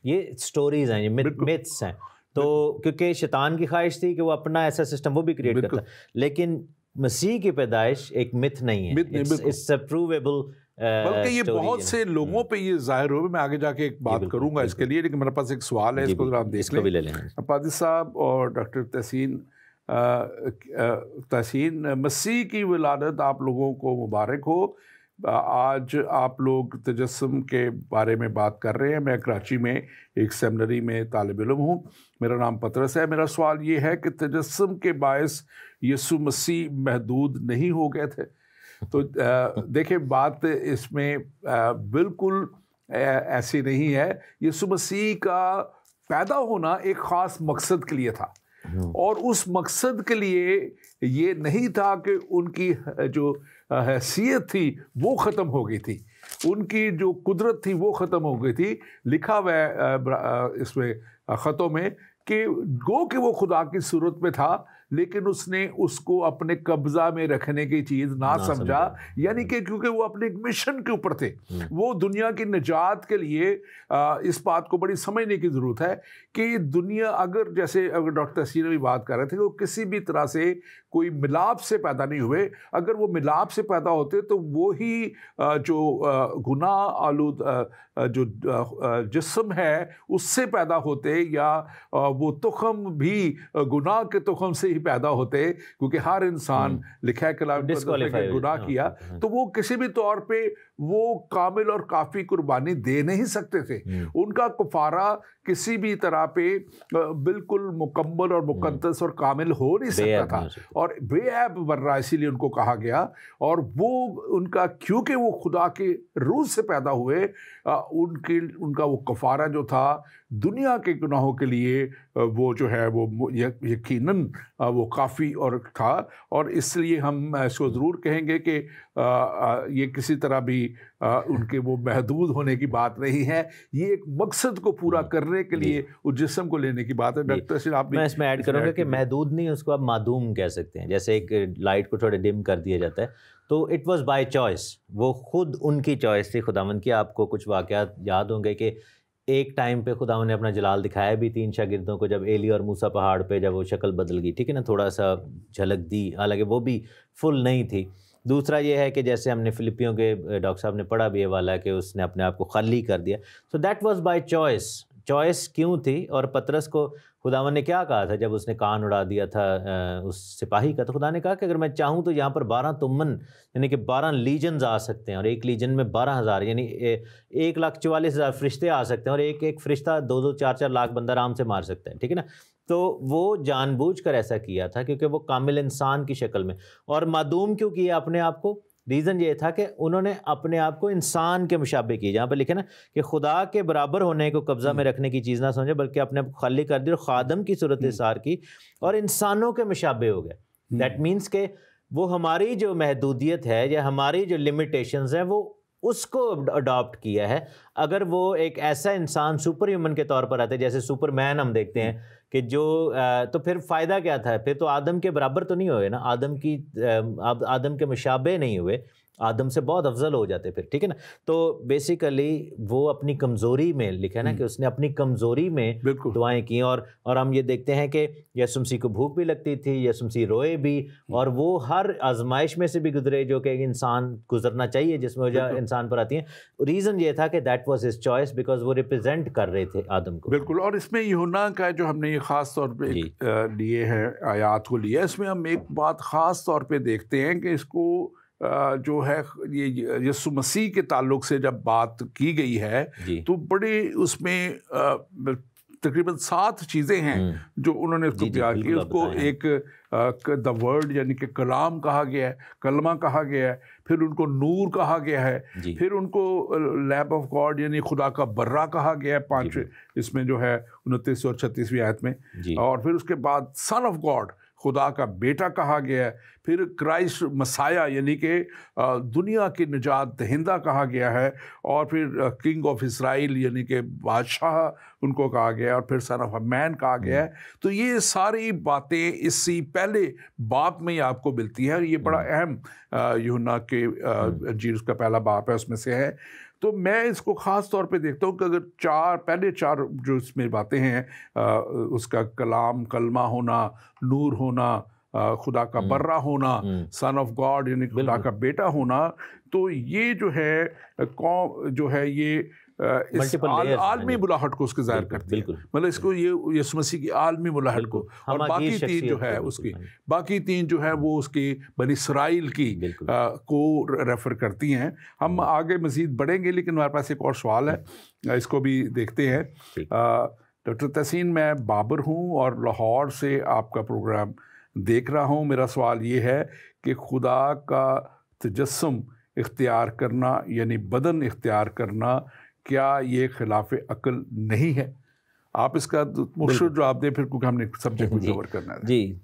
یہ سٹوریز ہیں، یہ میتھس ہیں۔ تو کیونکہ شیطان کی خواہش تھی کہ وہ اپنا ایسا سسٹم وہ بھی کریٹ کرتا، لیکن مسیح کی پیدائش ایک myth نہیں ہے، it's a provable۔ بلکہ یہ بہت سے لوگوں پہ یہ ظاہر ہوئے۔ میں آگے جا کے ایک بات کروں گا اس کے لیے، لیکن میرے پاس ایک سوال ہے، اس کو ذرا آپ دیکھ لیں۔ پادری صاحب اور ڈاکٹر تحسین، مسیح کی ولادت آپ لوگوں کو مبارک ہو۔ آج آپ لوگ تجسم کے بارے میں بات کر رہے ہیں۔ میں کراچی میں ایک سیمنری میں طالب علم ہوں، میرا نام پطرس ہے۔ میرا سوال یہ ہے کہ تجسم کے باعث یسوع مسیح محدود نہیں ہو گئے تھے؟ تو دیکھیں بات اس میں بالکل ایسی نہیں ہے۔ یسوع مسیح کا پیدا ہونا ایک خاص مقصد کے لیے تھا، اور اس مقصد کے لیے یہ نہیں تھا کہ ان کی جو حیثیت تھی وہ ختم ہو گئی تھی، ان کی جو قدرت تھی وہ ختم ہو گئی تھی۔ لکھا ہوا ہے اس میں خطوں میں کہ گو کہ وہ خدا کی صورت میں تھا، لیکن اس نے اس کو اپنے قبضہ میں رکھنے کی چیز نہ سمجھا، یعنی کہ کیونکہ وہ اپنے ایک مشن کے اوپر تھے، وہ دنیا کی نجات کے لیے اس بات کو بڑی سمجھنے کی ضرورت ہے کہ دنیا اگر جیسے اگر ڈاکٹر تحسین بھی بات کر رہے تھے کہ وہ کسی بھی طرح سے کوئی ملاپ سے پیدا نہیں ہوئے، اگر وہ ملاپ سے پیدا ہوتے تو وہی جو گناہ آلود جو جسم ہے اس سے پیدا ہوتے، یا وہ تخم بھی گناہ کے تخم سے ہی پیدا ہوتے، کیونکہ ہر انسان لکھا ہے کلام میں گناہ کیا، تو وہ کسی بھی طور پہ وہ کامل اور کافی قربانی دے نہیں سکتے تھے، ان کا کفارہ کسی بھی طرح پہ بالکل مکمل اور مقدس اور کامل ہو نہیں سکتا تھا، اور بے عیب برا اسی لیے ان کو کہا گیا، اور وہ ان کا کیونکہ وہ خدا کے روح سے پیدا ہوئے، ان کا وہ کفارہ جو تھا دنیا کے گناہوں کے لیے وہ جو ہے وہ یقیناً وہ کافی اور تھا، اور اس لیے ہم اس کو ضرور کہیں گے کہ یہ کسی طرح بھی ان کے وہ محدود ہونے کی بات نہیں ہے، یہ ایک مقصد کو پورا کرنے کے لیے اس جسم کو لینے کی بات ہے۔ ڈاکٹر صاحب آپ میں اس میں ایڈ کروں گا کہ محدود نہیں، اس کو آپ معدوم کہہ سکتے ہیں، جیسے ایک لائٹ کو تھوڑے ڈم کر دیا جاتا ہے، تو اٹ واز بائی چوائس، وہ خود ان کی چوائس تھی خداوند کی۔ آپ کو کچھ واقعات یاد ہوں گے کہ ایک ٹائم پہ خداوند نے اپنا جلال دکھایا بھی 3 شاگردوں کو، جب ایلی اور موسیٰ پہاڑ پہ جب وہ شکل بدل گئی، ٹھیک ہے نا، تھوڑا سا جھلک دی، حالانکہ وہ بھی فل نہیں تھی۔ دوسرا یہ ہے کہ جیسے ہم نے فلپیوں کے ڈاکٹر صاحب نے پڑھا بھی یہ والا کہ اس نے اپنے آپ کو خالی کر دیا، so that was by choice. Choice کیوں تھی؟ اور پطرس کو خداوند نے کیا کہا تھا جب اس نے کان اڑا دیا تھا اس سپاہی کا؟ تو خدا نے کہا کہ اگر میں چاہوں تو یہاں پر 12 تمن یعنی کہ 12 لیجنز آ سکتے ہیں، اور ایک لیجن میں 12,000 یعنی 1,44,000 فرشتے آ سکتے ہیں، اور ایک فرشتہ 2-2 4-4 لاکھ بندہ آرام سے مار سکتا ہے، ٹھیک ہے نا۔ تو وہ جان بوجھ کر ایسا کیا تھا کیونکہ وہ کامل انسان کی شکل میں۔ اور معدوم کیوں کیا اپنے آپ کو؟ ریزن یہ تھا کہ انہوں نے اپنے آپ کو انسان کے مشابہ کی، جہاں پہ لکھے نا کہ خدا کے برابر ہونے کو قبضہ میں رکھنے کی چیز نہ سمجھے، بلکہ اپنے آپ کو خالی کر دی اور خادم کی صورت اظہار کی اور انسانوں کے مشابہ ہو گئے۔ دیٹ مینس کہ وہ ہماری جو محدودیت ہے یا ہماری جو لمیٹیشنز ہیں وہ اس کو اڈاپٹ کیا ہے۔ اگر وہ ایک ایسا انسان سپر ہیومن کے طور پر آتے جیسے سپر مین ہم دیکھتے ہیں کہ جو تو پھر فائدہ کیا تھا؟ پھر تو آدم کے برابر تو نہیں ہوئے نا، آدم کے مشابہ نہیں ہوئے، آدم سے بہت افضل ہو جاتے پھر، ٹھیک ہے نا۔ تو بیسیکلی وہ اپنی کمزوری میں لکھا ہے نا کہ اس نے اپنی کمزوری میں دعائیں کی، اور ہم یہ دیکھتے ہیں کہ یسوع مسیح کو بھوک بھی لگتی تھی، یسوع مسیح روئے بھی، اور وہ ہر آزمائش میں سے بھی گزرے جو کہ انسان گزرنا چاہیے جس میں وجہ انسان پر آتی ہیں۔ ریزن یہ تھا کہ that was his choice, because وہ ریپرزینٹ کر رہے تھے آدم کو۔ بالکل، اور اس میں یوحنا کا جو ہم نے یہ خاص طور پہ لیے ہیں آیات کو لیا، اس میں ہم ایک بات خاص طور پہ دیکھتے ہیں کہ اس کو جو ہے یہ یسوع مسیح کے تعلق سے جب بات کی گئی ہے تو بڑے اس میں تقریباً 7 چیزیں ہیں جو انہوں نے اس کو پیار کی۔ اس کو ایک دا ورڈ یعنی کہ کلام کہا گیا ہے، کلمہ کہا گیا ہے، پھر ان کو نور کہا گیا ہے، پھر ان کو لیمپ آف گاڈ یعنی خدا کا برہ کہا گیا ہے 5 اس میں جو ہے 29 اور 36ویں آیت میں، اور پھر اس کے بعد سن آف گاڈ خدا کا بیٹا کہا گیا ہے، پھر کرائسٹ مسایہ یعنی کہ دنیا کی نجات دہندہ کہا گیا ہے، اور پھر کنگ آف اسرائیل یعنی کہ بادشاہ ان کو کہا گیا ہے، اور پھر سن آف مین کہا گیا ہے۔ تو یہ ساری باتیں اسی پہلے باب میں ہی آپ کو ملتی ہیں، اور یہ بڑا اہم یوحنا کے انجیل اس کا پہلا باب ہے اس میں سے ہے۔ تو میں اس کو خاص طور پہ دیکھتا ہوں کہ اگر پہلے 4 جو اس میں باتیں ہیں، اس کا کلام کلمہ ہونا، نور ہونا، خدا کا برہ ہونا، سن آف گاڈ یعنی خدا کا بیٹا ہونا، تو یہ جو ہے یہ اس عالمی ملاحٹ کو اس کے ظاہر کرتی ہے، مطلب اس کو یہ یسوع مسیح کی عالمی ملاحٹ کو، اور باقی 3 جو ہے اس کی باقی 3 جو ہے وہ اس کی بنی اسرائیل کی کو ریفر کرتی ہیں۔ ہم آگے مزید بڑھیں گے، لیکن ہمارے پاس ایک اور سوال ہے، اس کو بھی دیکھتے ہیں۔ ڈاکٹر تحسین، میں بابر ہوں اور لاہور سے آپ کا پروگرام دیکھ رہا ہوں۔ میرا سوال یہ ہے کہ خدا کا تجسم اختیار کرنا یعنی بدن اختیار کرنا، کیا یہ خلاف عقل نہیں ہے؟ آپ اس کا مختصر جواب دیں پھر، کیونکہ ہم نے سبجیکٹ کو کور کرنا ہے۔ جی،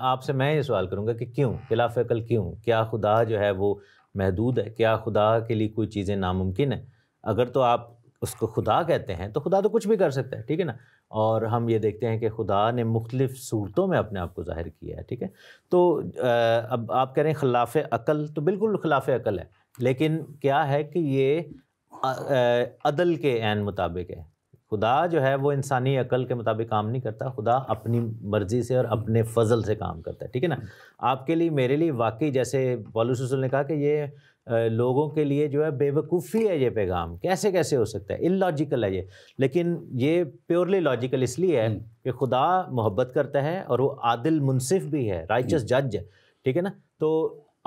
آپ سے میں یہ سوال کروں گا کہ کیوں خلاف عقل کیوں؟ کیا خدا جو ہے وہ محدود ہے؟ کیا خدا کے لیے کوئی چیزیں ناممکن ہیں؟ اگر تو آپ اس کو خدا کہتے ہیں تو خدا تو کچھ بھی کر سکتا ہے، ٹھیک ہے نا. اور ہم یہ دیکھتے ہیں کہ خدا نے مختلف صورتوں میں اپنے آپ کو ظاہر کیا ہے، ٹھیک ہے. تو اب آپ کہہ رہے ہیں خلاف عقل، تو بالکل خلاف عقل ہے، لیکن کیا ہے کہ یہ عدل کے عین مطابق ہے. خدا جو ہے وہ انسانی عقل کے مطابق کام نہیں کرتا، خدا اپنی مرضی سے اور اپنے فضل سے کام کرتا ہے، ٹھیک ہے نا. آپ کے لیے میرے لیے واقعی جیسے پولس رسول نے کہا کہ یہ لوگوں کے لیے جو ہے بے وقوفی ہے، یہ پیغام کیسے ہو سکتا ہے، اللاجیکل ہے یہ. لیکن یہ پیورلی لاجیکل اس لیے ہے کہ خدا محبت کرتا ہے اور وہ عادل منصف بھی ہے، رائچس جج ہے، ٹھیک ہے نا. تو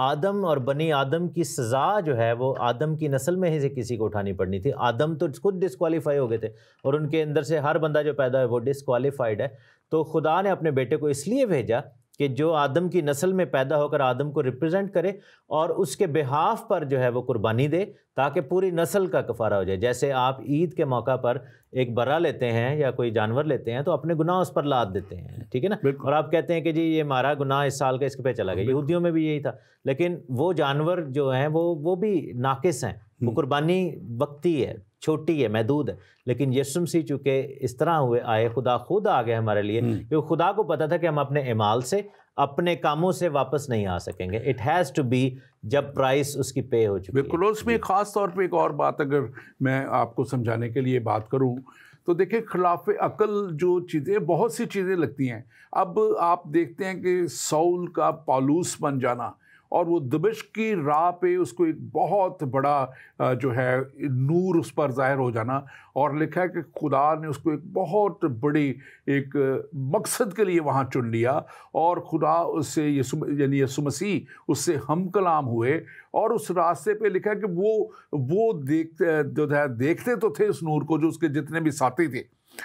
آدم اور بنی آدم کی سزا جو ہے وہ آدم کی نسل میں ہی سے کسی کو اٹھانی پڑنی تھی. آدم تو خود ڈسکوالیفائی ہو گئے تھے اور ان کے اندر سے ہر بندہ جو پیدا ہے وہ ڈسکوالیفائڈ ہے. تو خدا نے اپنے بیٹے کو اس لیے بھیجا کہ جو آدم کی نسل میں پیدا ہو کر آدم کو ریپرزینٹ کرے اور اس کے بہاف پر جو ہے وہ قربانی دے تاکہ پوری نسل کا کفارہ ہو جائے. جیسے آپ عید کے موقع پر ایک برا لیتے ہیں یا کوئی جانور لیتے ہیں تو اپنے گناہ اس پر لاد دیتے ہیں، ٹھیک ہے نا. اور آپ کہتے ہیں کہ جی یہ ہمارا گناہ اس سال کا اس پہ چلا گیا. یہودیوں میں بھی یہی تھا، لیکن وہ جانور جو ہیں وہ بھی ناقص ہیں، وہ قربانی وقتی ہے، چھوٹی ہے، محدود ہے. لیکن یسوع مسیح چونکہ اس طرح آئے، خدا خود آ گئے ہمارے لیے، کیونکہ خدا کو پتا تھا کہ ہم اپنے اعمال سے، اپنے کاموں سے واپس نہیں آ سکیں گے. اٹ ہیز ٹو بی جب پرائس اس کی پے ہو چکی ہے. بالکل. اس میں خاص طور پہ ایک اور بات اگر میں آپ کو سمجھانے کے لیے بات کروں تو دیکھیں خلاف عقل جو چیزیں، بہت سی چیزیں لگتی ہیں. اب آپ دیکھتے ہیں کہ سول کا پالوس بن جانا اور وہ دمشق کی راہ پہ اس کو ایک بہت بڑا جو ہے نور اس پر ظاہر ہو جانا، اور لکھا ہے کہ خدا نے اس کو ایک بہت بڑی ایک مقصد کے لیے وہاں چن لیا، اور خدا اس سے یعنی یسوع مسیح اس سے ہم کلام ہوئے. اور اس راستے پہ لکھا ہے کہ وہ دیکھتے تو تھے اس نور کو، جو اس کے جتنے بھی ساتھی تھے،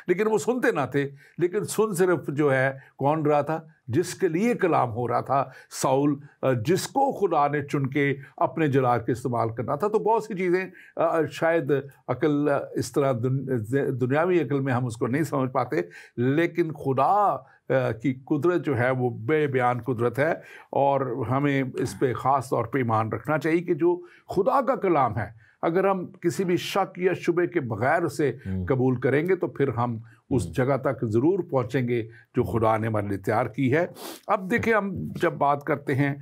لیکن وہ سنتے نہ تھے. لیکن سن صرف جو ہے کون رہا تھا؟ جس کے لیے کلام ہو رہا تھا، ساؤل، جس کو خدا نے چن کے اپنے جلال کے استعمال کرنا تھا. تو بہت سی چیزیں شاید عقل اس طرح دنیاوی عقل میں ہم اس کو نہیں سمجھ پاتے، لیکن خدا کی قدرت جو ہے وہ بے بیان قدرت ہے، اور ہمیں اس پہ خاص طور پہ ایمان رکھنا چاہیے کہ جو خدا کا کلام ہے، اگر ہم کسی بھی شک یا شبے کے بغیر اسے قبول کریں گے تو پھر ہم اس جگہ تک ضرور پہنچیں گے جو خدا نے ہمارے لیے تیار کی ہے. اب دیکھیں، ہم جب بات کرتے ہیں،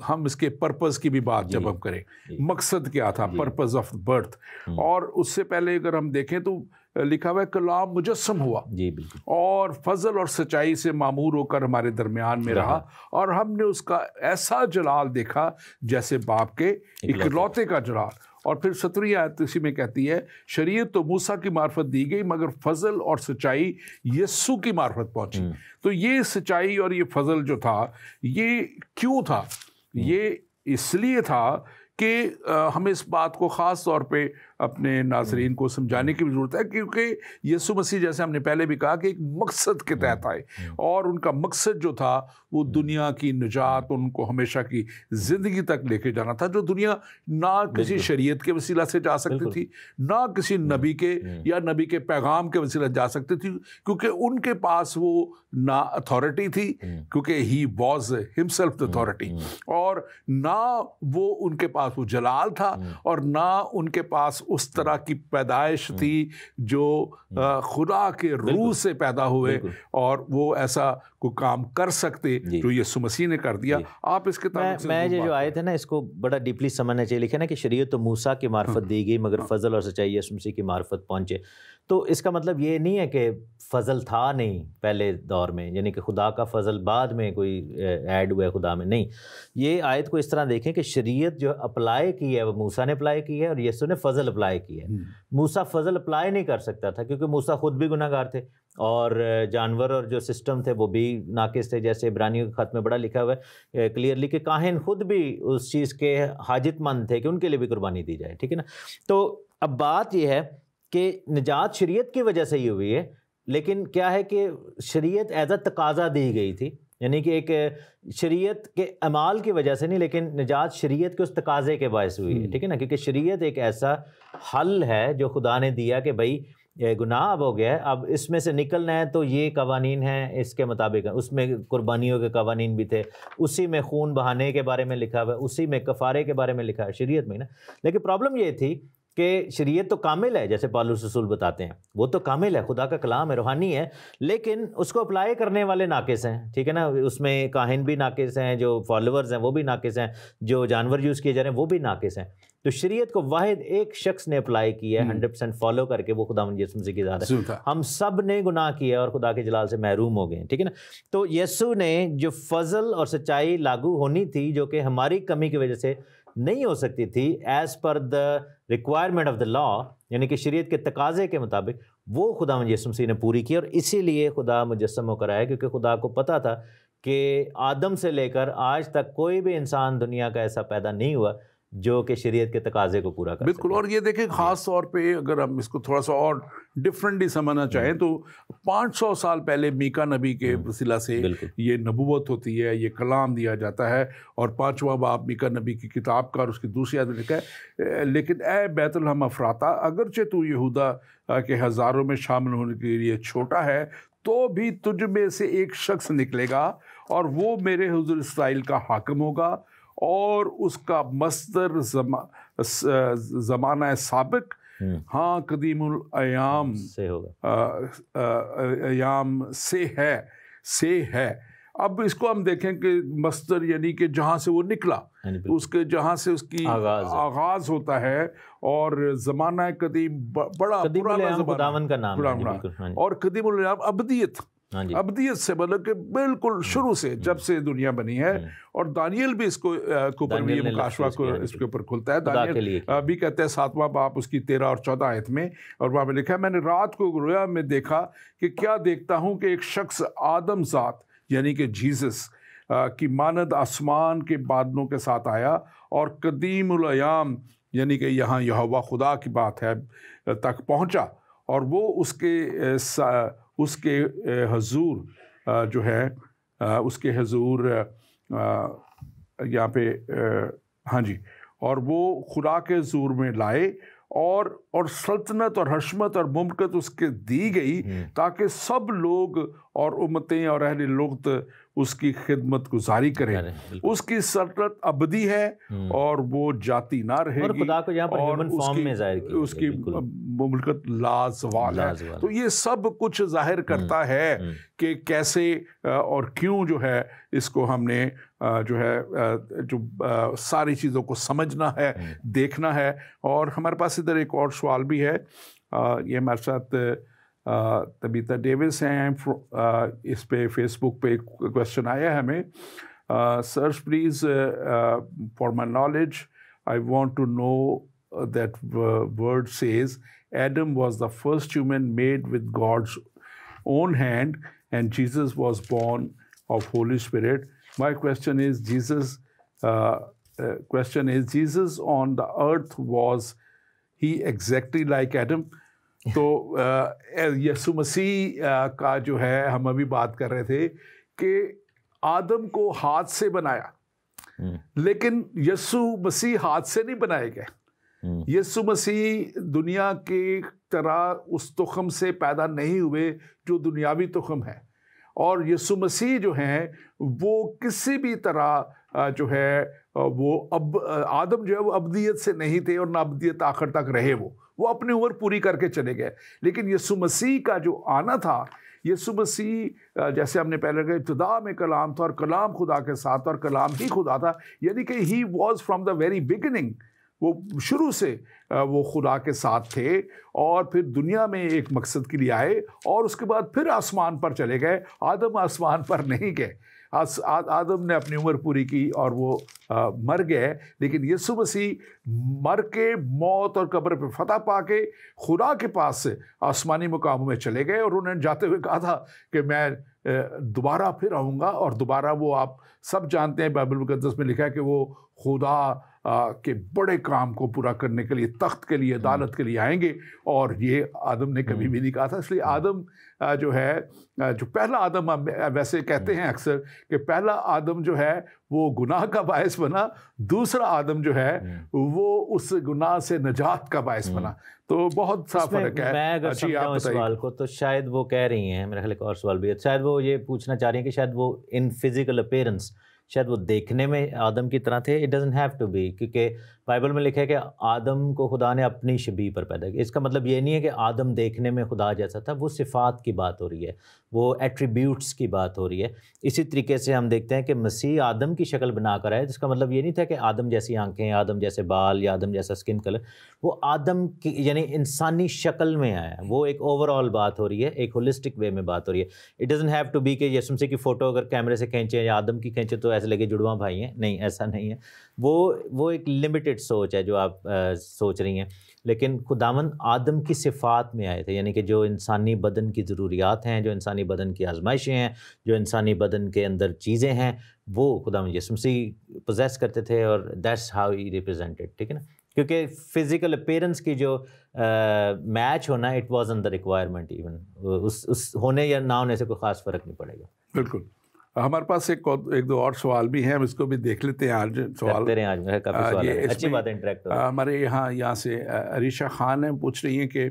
ہم اس کے پرپز کی بھی بات جب ہم کریں، مقصد کیا تھا، پرپز آف برتھ. اور اس سے پہلے اگر ہم دیکھیں تو لکھا ہوا ہے کلام مجسم ہوا اور فضل اور سچائی سے معمور ہو کر ہمارے درمیان میں رہا، اور ہم نے اس کا ایسا جلال دیکھا جیسے باپ کے اکلوتے کا جلال. اور پھر 17ویں آیت اسی میں کہتی ہے، شریعت تو موسیٰ کی معرفت دی گئی مگر فضل اور سچائی یسوع کی معرفت پہنچی. تو یہ سچائی اور یہ فضل جو تھا، یہ کیوں تھا؟ یہ اس لیے تھا کہ ہمیں اس بات کو خاص طور پہ اپنے ناظرین کو سمجھانے کی بھی ضرورت ہے، کیونکہ یسوع مسیح جیسے ہم نے پہلے بھی کہا کہ ایک مقصد کے تحت آئے، اور ان کا مقصد جو تھا وہ دنیا کی نجات، ان کو ہمیشہ کی زندگی تک لے کے جانا تھا، جو دنیا نہ کسی شریعت کے وسیلہ سے جا سکتی تھی، نہ کسی نبی کے یا نبی کے پیغام کے وسیلہ جا سکتی تھی، کیونکہ ان کے پاس وہ نہ اتھارٹی تھی، کیونکہ he was himself the authority, اور نہ وہ ان کے پاس وہ جلال تھا، اور نہ ان کے پاس اس طرح کی پیدائش تھی جو خدا کے روح سے پیدا ہوئے اور وہ ایسا کوئی کام کر سکتے جو یسوع مسیح نے کر دیا. آپ اس کے تعلق سے میں جو آیت ہے نا اس کو بڑا ڈیپلی سمجھنا چاہیے. لکھا نا کہ شریعت تو موسیٰ کی معرفت دی گئی مگر فضل اور سچائی یسوع مسیح کی معرفت پہنچے. تو اس کا مطلب یہ نہیں ہے کہ فضل تھا نہیں پہلے دور میں، یعنی کہ خدا کا فضل بعد میں کوئی ایڈ ہوا ہے خدا میں، نہیں. یہ آیت کو اس طرح دیکھیں کہ شریعت جو اپلائی کی ہے وہ موسیٰ نے اپلائی کی ہے اور یسوع نے فضل اپلائی کی ہے. موسیٰ فضل اپلائی نہیں کر سکتا تھا کیونکہ موسیٰ خود بھی گناہ گار تھے، اور جانور اور جو سسٹم تھے وہ بھی ناقص تھے. جیسے عبرانیوں کے خط میں بڑا لکھا ہوا ہے کلیئرلی کہ کاہن خود بھی اس چیز کے حاجت مند تھے کہ ان کے لیے بھی قربانی دی جائے، ٹھیک ہے نا. تو اب بات یہ ہے کہ نجات شریعت کی وجہ سے ہی ہوئی ہے، لیکن کیا ہے کہ شریعت ایز اے تقاضا دی گئی تھی، یعنی کہ ایک شریعت کے اعمال کی وجہ سے نہیں، لیکن نجات شریعت کے اس تقاضے کے باعث ہوئی ہے، ٹھیک ہے نا. کیونکہ شریعت ایک ایسا حل ہے جو خدا نے دیا کہ بھائی گناہ اب ہو گیا ہے، اب اس میں سے نکلنا ہے تو یہ قوانین ہیں، اس کے مطابق اس میں قربانیوں کے قوانین بھی تھے، اسی میں خون بہانے کے بارے میں لکھا ہوا ہے، اسی میں کفارے کے بارے میں لکھا ہے شریعت میں نا. لیکن پرابلم یہ تھی کہ شریعت تو کامل ہے، جیسے پالوس رسول بتاتے ہیں، وہ تو کامل ہے، خدا کا کلام ہے، روحانی ہے، لیکن اس کو اپلائی کرنے والے ناقص ہیں، ٹھیک ہے نا، اس میں کاہن بھی ناقص ہیں، جو فالوورز ہیں وہ بھی ناقص ہیں، جو جانور یوز کیے جا رہے ہیں وہ بھی ناقص ہیں. تو شریعت کو واحد ایک شخص نے اپلائی کیا ہے 100% فالو کر کے، وہ خداوند یسوع مسیح کی ذات ہے. ہم سب نے گناہ کیا اور خدا کے جلال سے محروم ہو گئے، ٹھیک ہے نا. تو یسوع نے جو فضل اور سچائی لاگو ہونی تھی، جو کہ ہماری کمی کی وجہ سے نہیں ہو سکتی تھی، as per the requirement of the law, یعنی کہ شریعت کے تقاضے کے مطابق، وہ خداوند یسوع مسیح نے پوری کی. اور اسی لیے خدا مجسم ہو کر آیا، کیونکہ خدا کو پتہ تھا کہ آدم سے لے کر آج تک کوئی بھی انسان دنیا کا ایسا پیدا نہیں ہوا جو کہ شریعت کے تقاضے کو پورا کر سکے. بالکل. اور یہ دیکھیں خاص طور پہ اگر ہم اس کو تھوڑا سا اور ڈفرینٹلی سمجھنا چاہیں تو 500 سال پہلے میکا نبی کے وسیلہ سے یہ نبوت ہوتی ہے، یہ کلام دیا جاتا ہے، اور 5واں باب میکا نبی کی کتاب کا اور اس کی دوسری آیت میں لکھا ہے، لیکن اے بیت لحم افراطہ، اگرچہ تو یہودا کے ہزاروں میں شامل ہونے کے لیے چھوٹا ہے، تو بھی تجھ میں سے ایک شخص نکلے گا اور وہ میرے حضور اسرائیل کا حاکم ہوگا، اور اس کا مصدر زمانہ سابق ہاں قدیم الایام سے ہوگا، ایام سے ہے. اب اس کو ہم دیکھیں کہ مصدر یعنی کہ جہاں سے وہ نکلا، اس کے جہاں سے اس کی آغاز ہوتا ہے، اور زمانہ قدیم بڑا پرانا خداوند کا نام ہے، اور قدیم الایام ابدیت سے مطلب کہ بالکل شروع سے جب سے دنیا بنی ہے. اور دانیل بھی اس کو اوپر بھی مکاشفہ کو اس کے اوپر کھلتا ہے. دانیل بھی کہتے ہیں 7واں باب اس کی 13 اور 14 آیت میں، اور وہاں پہ لکھا ہے، میں نے رات کو رویا میں دیکھا کہ کیا دیکھتا ہوں کہ ایک شخص آدم ذات یعنی کہ جیزس کی مانند آسمان کے بادلوں کے ساتھ آیا، اور قدیم الایام یعنی کہ یہاں یہوہ خدا کی بات ہے تک پہنچا، اور وہ اس کے حضور جو ہے اس کے حضور یہاں پہ ہاں جی، اور وہ خدا کے حضور میں لائے، اور سلطنت اور حشمت اور مملکت اس کے دی گئی، تاکہ سب لوگ اور امتیں اور اہل لغت اس کی خدمت گزاری کریں. اس کی سلطنت ابدی ہے اور وہ جاتی نہ رہے گی، خدا کو یہاں پر ہیومن فارم میں ظاہر کیا، اس کی مملکت لا زوال ہے. تو یہ سب کچھ ظاہر کرتا ہے کہ کیسے اور کیوں جو ہے اس کو ہم نے جو ہے جو ساری چیزوں کو سمجھنا ہے، دیکھنا ہے. اور ہمارے پاس ادھر ایک اور سوال بھی ہے، یہ ہمارے ساتھ تبیتا ڈیوس ہیں، اس پہ فیس بک پہ ایک کویسچن آیا ہے ہمیں، sir please for my knowledge I want to know that word says Adam was the first human made with God's own hand and Jesus was born of Holy Spirit. My question is Jesus on the earth, was he exactly like Adam? تو یسوع مسیح کا جو ہے ہم ابھی بات کر رہے تھے کہ آدم کو ہاتھ سے بنایا، لیکن یسوع مسیح ہاتھ سے نہیں بنائے گئے. یسوع مسیح دنیا کی طرح اس تخم سے پیدا نہیں ہوئے جو دنیاوی تخم ہے، اور یسوع مسیح جو ہیں وہ کسی بھی طرح جو ہے وہ آدم جو ہے وہ ابدیت سے نہیں تھے، اور نہ ابدیت آخر تک رہے، وہ اپنی عمر پوری کر کے چلے گئے. لیکن یسوع مسیح کا جو آنا تھا، یسوع مسیح جیسے ہم نے پہلے کہا ابتدا میں کلام تھا، اور کلام خدا کے ساتھ، اور کلام ہی خدا تھا، یعنی کہ he was from the very beginning, وہ شروع سے وہ خدا کے ساتھ تھے، اور پھر دنیا میں ایک مقصد کے لیے آئے، اور اس کے بعد پھر آسمان پر چلے گئے. آدم آسمان پر نہیں گئے، آدم نے اپنی عمر پوری کی اور وہ مر گئے، لیکن یسوع مسیح مر کے موت اور قبر پہ فتح پا کے خدا کے پاس سے آسمانی مقاموں میں چلے گئے، اور انہوں نے جاتے ہوئے کہا تھا کہ میں دوبارہ پھر آؤں گا. اور دوبارہ وہ آپ سب جانتے ہیں، بائبل مقدس میں لکھا ہے کہ وہ خدا کے بڑے کام کو پورا کرنے کے لیے، تخت کے لیے، عدالت کے لیے آئیں گے، اور یہ آدم نے کبھی بھی نہیں کہا تھا. اس لیے آدم جو ہے، جو پہلا آدم، ہم ویسے کہتے ہیں اکثر کہ پہلا آدم جو ہے وہ گناہ کا باعث بنا، دوسرا آدم جو ہے وہ اس گناہ سے نجات کا باعث بنا. تو بہت سا فرق ہے. میں اگر سمجھاؤں اس سوال کو تو شاید وہ کہہ رہی ہیں، میرا خیال ایک اور سوال بھی ہے، شاید وہ یہ پوچھنا چاہ رہی ہیں کہ شاید وہ ان فزیکل اپیرنس شاید وہ دیکھنے میں آدم کی طرح تھے. It doesn't have to be, کیونکہ بائبل میں لکھا ہے کہ آدم کو خدا نے اپنی شبیہ پر پیدا کیا. اس کا مطلب یہ نہیں ہے کہ آدم دیکھنے میں خدا جیسا تھا, وہ صفات کی بات ہو رہی ہے, وہ ایٹریبیوٹس کی بات ہو رہی ہے. اسی طریقے سے ہم دیکھتے ہیں کہ مسیح آدم کی شکل بنا کر آئے, جس کا مطلب یہ نہیں تھا کہ آدم جیسی آنکھیں, آدم جیسے بال یا آدم جیسا اسکن کلر. وہ آدم کی یعنی انسانی شکل میں آیا. وہ ایک اوور آل بات ہو رہی ہے, ایک ہولسٹک وے میں بات ہو رہی ہے. It doesn't have to be کہ یسوع مسیح کی فوٹو اگر کیمرے سے کھینچیں یا آدم کی کھینچیں تو ایسے لگے جڑواں بھائی ہیں. نہیں, ایسا نہیں ہے. وہ ایک لمیٹڈ سوچ ہے جو آپ سوچ رہی ہیں. لیکن خداوند آدم کی صفات میں آئے تھے, یعنی کہ جو انسانی بدن کی ضروریات ہیں, جو انسانی بدن کی آزمائشیں ہیں, جو انسانی بدن کے اندر چیزیں ہیں, وہ خداوند یسوع مسیح پوزیس کرتے تھے, اور دیٹس ہاؤ ہی ریپرزینٹڈ. ٹھیک ہے نا, کیونکہ فزیکل اپیرنس کی جو میچ ہونا, it was in the requirement. Even اس ہونے یا نہ ہونے سے کوئی خاص فرق نہیں پڑے گا. بالکل. ہمارے پاس ایک دو اور سوال بھی ہیں, ہم اس کو بھی دیکھ لیتے ہیں. آج سوال کافی سوال ہے, اچھی بات ہے, انٹریکٹ ہو. ہمارے یہاں سے عریشہ خان ہیں, پوچھ رہی ہیں کہ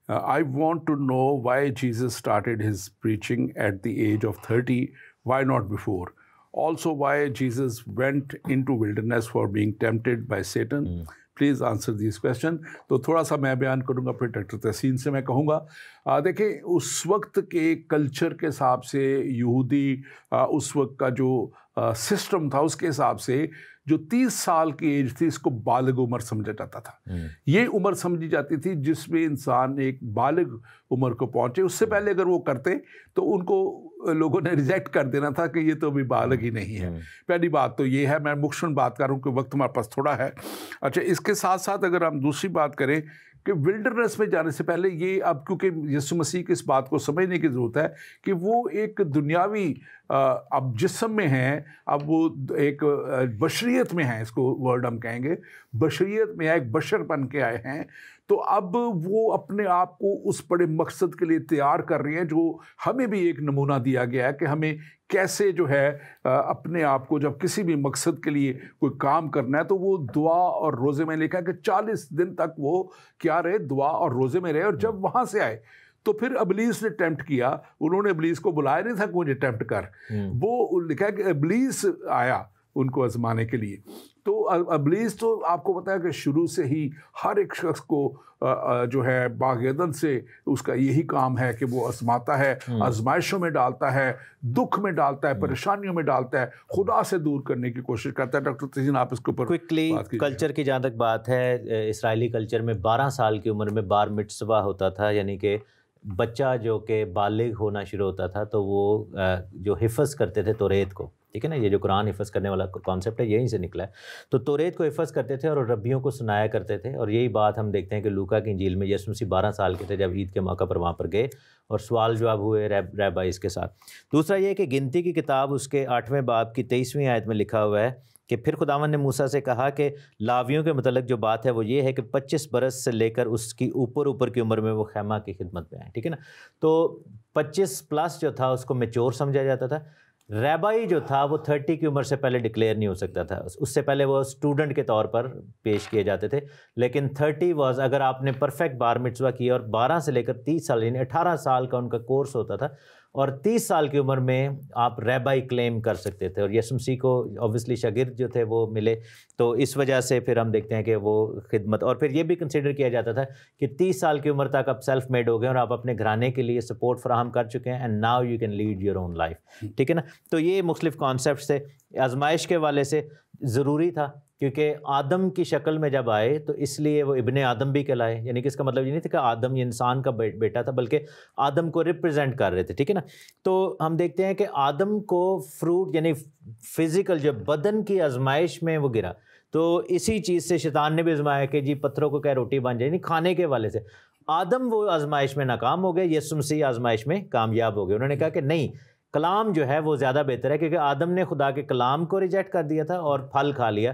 I want to know why Jesus started his preaching at the age of 30, why not before? Also, why Jesus went into wilderness for being tempted by Satan? Please answer this question. تو تھوڑا سا میں بیان کروں گا, پھر doctor تحسین سے میں کہوں گا. دیکھیں, اس وقت کے کلچر کے حساب سے, یہودی اس وقت کا جو سسٹم تھا, اس کے حساب سے جو 30 سال کی ایج تھی, اس کو بالغ عمر سمجھا جاتا تھا. یہ عمر سمجھی جاتی تھی جس میں انسان ایک بالغ عمر کو پہنچے. اس سے پہلے اگر وہ کرتے تو ان کو لوگوں نے ریجیکٹ کر دینا تھا کہ یہ تو ابھی بالغ ہی نہیں ہے. پہلی بات تو یہ ہے. میں مختصراً بات کر رہا ہوں کہ وقت ہمارے پاس تھوڑا ہے. اچھا, اس کے ساتھ ساتھ اگر ہم دوسری بات کریں کہ ولڈرنس میں جانے سے پہلے یہ, اب کیونکہ یسوع مسیح کی اس بات کو سمجھنے کی ضرورت ہے کہ وہ ایک دنیاوی اب جسم میں ہیں, اب وہ ایک بشریت میں ہیں, اس کو ورڈ ہم کہیں گے بشریت میں, ایک بشر بن کے آئے ہیں. تو اب وہ اپنے آپ کو اس بڑے مقصد کے لیے تیار کر رہے ہیں, جو ہمیں بھی ایک نمونہ دیا گیا ہے کہ ہمیں کیسے جو ہے اپنے آپ کو جب کسی بھی مقصد کے لیے کوئی کام کرنا ہے تو وہ دعا اور روزے میں لکھا ہے کہ 40 دن تک وہ کیا رہے, دعا اور روزے میں رہے. اور جب وہاں سے آئے تو پھر ابلیس نے ٹیمپٹ کیا. انہوں نے ابلیس کو بلایا نہیں تھا کہ مجھے ٹیمپٹ کر, وہ لکھا ہے کہ ابلیس آیا ان کو آزمانے کے لیے. تو ابلیس تو آپ کو پتا ہے کہ شروع سے ہی ہر ایک شخص کو جو ہے باغ عدن سے اس کا یہی کام ہے کہ وہ آزماتا ہے, آزمائشوں میں ڈالتا ہے, دکھ میں ڈالتا ہے, پریشانیوں میں ڈالتا ہے, خدا سے دور کرنے کی کوشش کرتا ہے. ڈاکٹر تحسین, آپ اس کے اوپر کوئکلی کلچر کی جہاں تک بات ہے, اسرائیلی کلچر میں 12 سال کی عمر میں بار مٹسوہ ہوتا تھا, یعنی کہ بچہ جو کہ بالغ ہونا شروع ہوتا تھا تو وہ جو حفظ کرتے تھے توریت کو. ٹھیک ہے نا, یہ جو قرآن حفظ کرنے والا کانسیپٹ ہے یہیں سے نکلا ہے. تو توریت کو حفظ کرتے تھے اور ربیوں کو سنایا کرتے تھے. اور یہی بات ہم دیکھتے ہیں کہ لوکا کی انجیل میں یسوع مسیح 12 سال کے تھے جب عید کے موقع پر وہاں پر گئے اور سوال جواب ہوئے ریبائز کے ساتھ. دوسرا یہ کہ گنتی کی کتاب اس کے 8ویں باب کی 23ویں آیت میں لکھا ہوا ہے کہ پھر خداوند نے موسیٰ سے کہا کہ لاویوں کے متعلق جو بات ہے وہ یہ ہے کہ 25 برس سے لے کر اس کی اوپر کی عمر میں وہ خیمہ کی خدمت میں آئے. ٹھیک ہے نا, تو 25 پلس جو تھا اس کو میچور سمجھا جاتا تھا. ریبائی جو تھا وہ 30 کی عمر سے پہلے ڈکلیئر نہیں ہو سکتا تھا, اس سے پہلے وہ اسٹوڈنٹ کے طور پر پیش کیے جاتے تھے. لیکن 30 واز, اگر آپ نے پرفیکٹ بار مٹسوہ کیا, اور 12 سے لے کر 30 سال یعنی 18 سال کا ان کا کورس ہوتا تھا, اور 30 سال کی عمر میں آپ ریبائی کلیم کر سکتے تھے. اور یسوع مسیح کو اوبویسلی شاگرد جو تھے وہ ملے, تو اس وجہ سے پھر ہم دیکھتے ہیں کہ وہ خدمت. اور پھر یہ بھی کنسیڈر کیا جاتا تھا کہ 30 سال کی عمر تک آپ سیلف میڈ ہو گئے اور آپ اپنے گھرانے کے لیے سپورٹ فراہم کر چکے ہیں, and now you can lead your own life. ٹھیک ہے نا, تو یہ مختلف کانسیپٹس تھے. آزمائش کے والے سے ضروری تھا کیونکہ آدم کی شکل میں جب آئے تو اس لیے وہ ابن آدم بھی کہلائے, یعنی کہ اس کا مطلب یہ نہیں تھا کہ آدم یہ انسان کا بیٹا تھا, بلکہ آدم کو ریپرزینٹ کر رہے تھے. ٹھیک ہے نا, تو ہم دیکھتے ہیں کہ آدم کو فروٹ یعنی فزیکل جو بدن کی آزمائش میں وہ گرا, تو اسی چیز سے شیطان نے بھی آزمایا کہ جی پتھروں کو کیا روٹی بن جائے, یعنی کھانے کے والے سے. آدم وہ آزمائش میں ناکام ہو گئے, یسوع مسیح آزمائش میں کامیاب ہو گئے. انہوں نے کہا کہ نہیں, کلام جو ہے وہ زیادہ بہتر ہے, کیونکہ آدم نے خدا کے کلام کو ریجیکٹ کر دیا تھا اور پھل کھا لیا.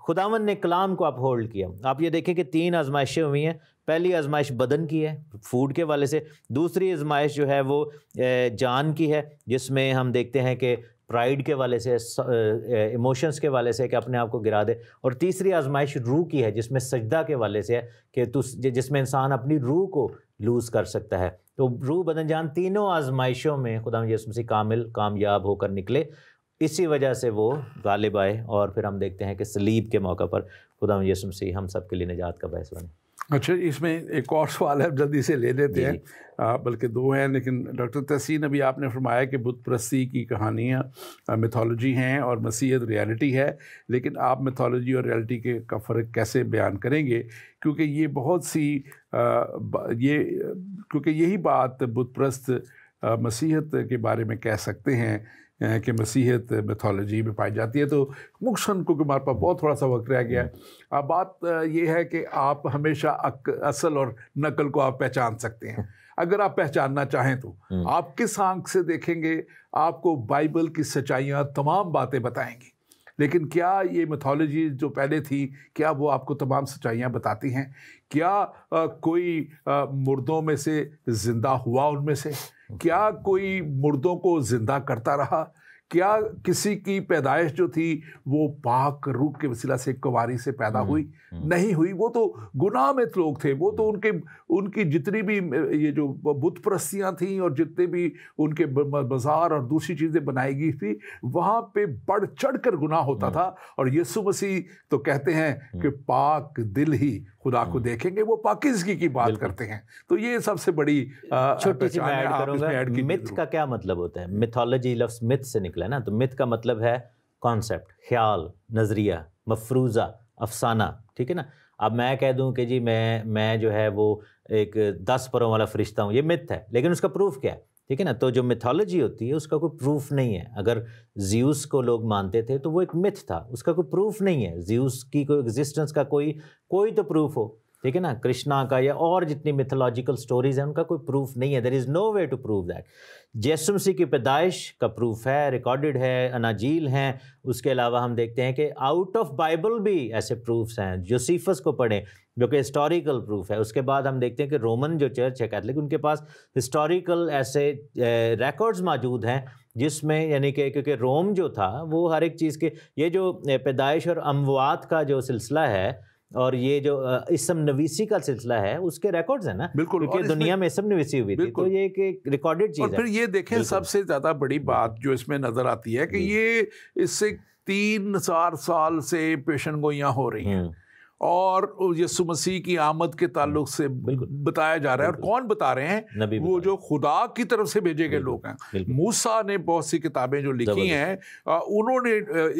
خداوند نے کلام کو اپ ہولڈ کیا. آپ یہ دیکھیں کہ 3 آزمائشیں ہوئی ہیں. پہلی آزمائش بدن کی ہے, فوڈ کے والے سے. دوسری آزمائش جو ہے وہ جان کی ہے, جس میں ہم دیکھتے ہیں کہ پرائیڈ کے والے سے, ایموشنز کے والے سے کہ اپنے آپ کو گرا دے. اور تیسری آزمائش روح کی ہے, جس میں سجدہ کے والے سے ہے کہ جس میں انسان اپنی روح کو لوز کر سکتا ہے. تو روح بدن جان تینوں آزمائشوں میں خدا یسوع مسیح کامل کامیاب ہو کر نکلے. اسی وجہ سے وہ غالب آئے اور پھر ہم دیکھتے ہیں کہ صلیب کے موقع پر خدا یسوع مسیح ہم سب کے لیے نجات کا باعث بنے۔ اچھا، اس میں ایک اور سوال ہے، جلدی سے لے لیتے ہیں، بلکہ دو ہیں، لیکن ڈاکٹر تحسین ابھی آپ نے فرمایا کہ بت پرستی کی کہانیاں میتھولوجی ہیں اور مسیحیت ریالٹی ہے، لیکن آپ میتھولوجی اور ریالٹی کا فرق کیسے بیان کریں گے؟ کیونکہ یہ بہت سی کیونکہ یہی بات بت پرست مسیحیت کے بارے میں کہہ سکتے ہیں کہ مسیحیت میتھولوجی میں پائی جاتی ہے۔ تو مختصراً کیونکہ ہمارے پاس بہت تھوڑا سا وقت رہ گیا ہے، اب بات یہ ہے کہ آپ ہمیشہ اصل اور نقل کو آپ پہچان سکتے ہیں۔ اگر آپ پہچاننا چاہیں تو آپ کس آنکھ سے دیکھیں گے؟ آپ کو بائبل کی سچائیاں تمام باتیں بتائیں گی، لیکن کیا یہ میتھولوجی جو پہلے تھی کیا وہ آپ کو تمام سچائیاں بتاتی ہیں؟ کیا کوئی مردوں میں سے زندہ ہوا ان میں سے؟ کیا کوئی مردوں کو زندہ کرتا رہا؟ کیا کسی کی پیدائش جو تھی وہ پاک روح کے وسیلہ سے کنواری سے پیدا ہوئی؟ نہیں ہوئی۔ وہ تو گناہ میں لوگ تھے، وہ تو ان کی جتنی بھی یہ جو بت پرستیاں تھیں اور جتنے بھی ان کے مزار اور دوسری چیزیں بنائی گئی تھی، وہاں پہ بڑھ چڑھ کر گناہ ہوتا تھا۔ اور یسوع مسیح تو کہتے ہیں کہ پاک دل ہی خدا کو دیکھیں گے، وہ پاکیزگی کی بات کرتے ہیں۔ تو یہ سب سے بڑی چھوٹی سی میں ایڈ کروں گا، متھ کا کیا مطلب ہوتا ہے؟ میتھولوجی لفظ متھ سے نکلا ہے نا، تو متھ کا مطلب ہے کانسیپٹ، خیال، نظریہ، مفروضہ، افسانہ، ٹھیک ہے نا۔ اب میں کہہ دوں کہ جی میں جو ہے وہ ایک 10 پروں والا فرشتہ ہوں، یہ متھ ہے، لیکن اس کا پروف کیا ہے؟ ٹھیک ہے نا۔ تو جو میتھولوجی ہوتی ہے اس کا کوئی پروف نہیں ہے۔ اگر زیوس کو لوگ مانتے تھے تو وہ ایک متھ تھا، اس کا کوئی پروف نہیں ہے۔ زیوس کی کوئی ایگزسٹنس کا کوئی تو پروف ہو، ٹھیک ہے نا۔ کرشنا کا یا اور جتنی میتھولوجیکل سٹوریز ہیں ان کا کوئی پروف نہیں ہے۔ دیر از نو وے ٹو پروو دیٹ۔ یسوع مسیح کی پیدائش کا پروف ہے، ریکارڈڈ ہے، اناجیل ہیں۔ اس کے علاوہ ہم دیکھتے ہیں کہ آؤٹ آف بائبل بھی ایسے پروفس ہیں، جوسیفس کو پڑھیں جو کہ ہسٹوریکل پروف ہے۔ اس کے بعد ہم دیکھتے ہیں کہ رومن جو چرچ ہے کیتھولک، ان کے پاس ہسٹوریکل ایسے ریکارڈز موجود ہیں جس میں یعنی کہ کیونکہ روم جو تھا وہ ہر ایک چیز کے، یہ جو پیدائش اور اموات کا جو سلسلہ ہے اور یہ جو اسم نویسی کا سلسلہ ہے اس کے ریکارڈز ہیں نا، بالکل، کیونکہ دنیا میں اسم نویسی ہوئی تھی، تو یہ ایک ریکارڈڈ چیز ہے۔ اور پھر یہ دیکھیں سب سے زیادہ بڑی بات جو اس میں نظر آتی ہے کہ یہ اس سے 3000 سال سے پیشن گوئیاں ہو رہی ہیں، اور یسوع مسیح کی آمد کے تعلق سے بتایا جا رہا ہے۔ اور کون بتا رہے ہیں؟ وہ جو خدا کی طرف سے بھیجے گئے لوگ ہیں۔ موسیٰ نے بہت سی کتابیں جو لکھی ہیں انہوں نے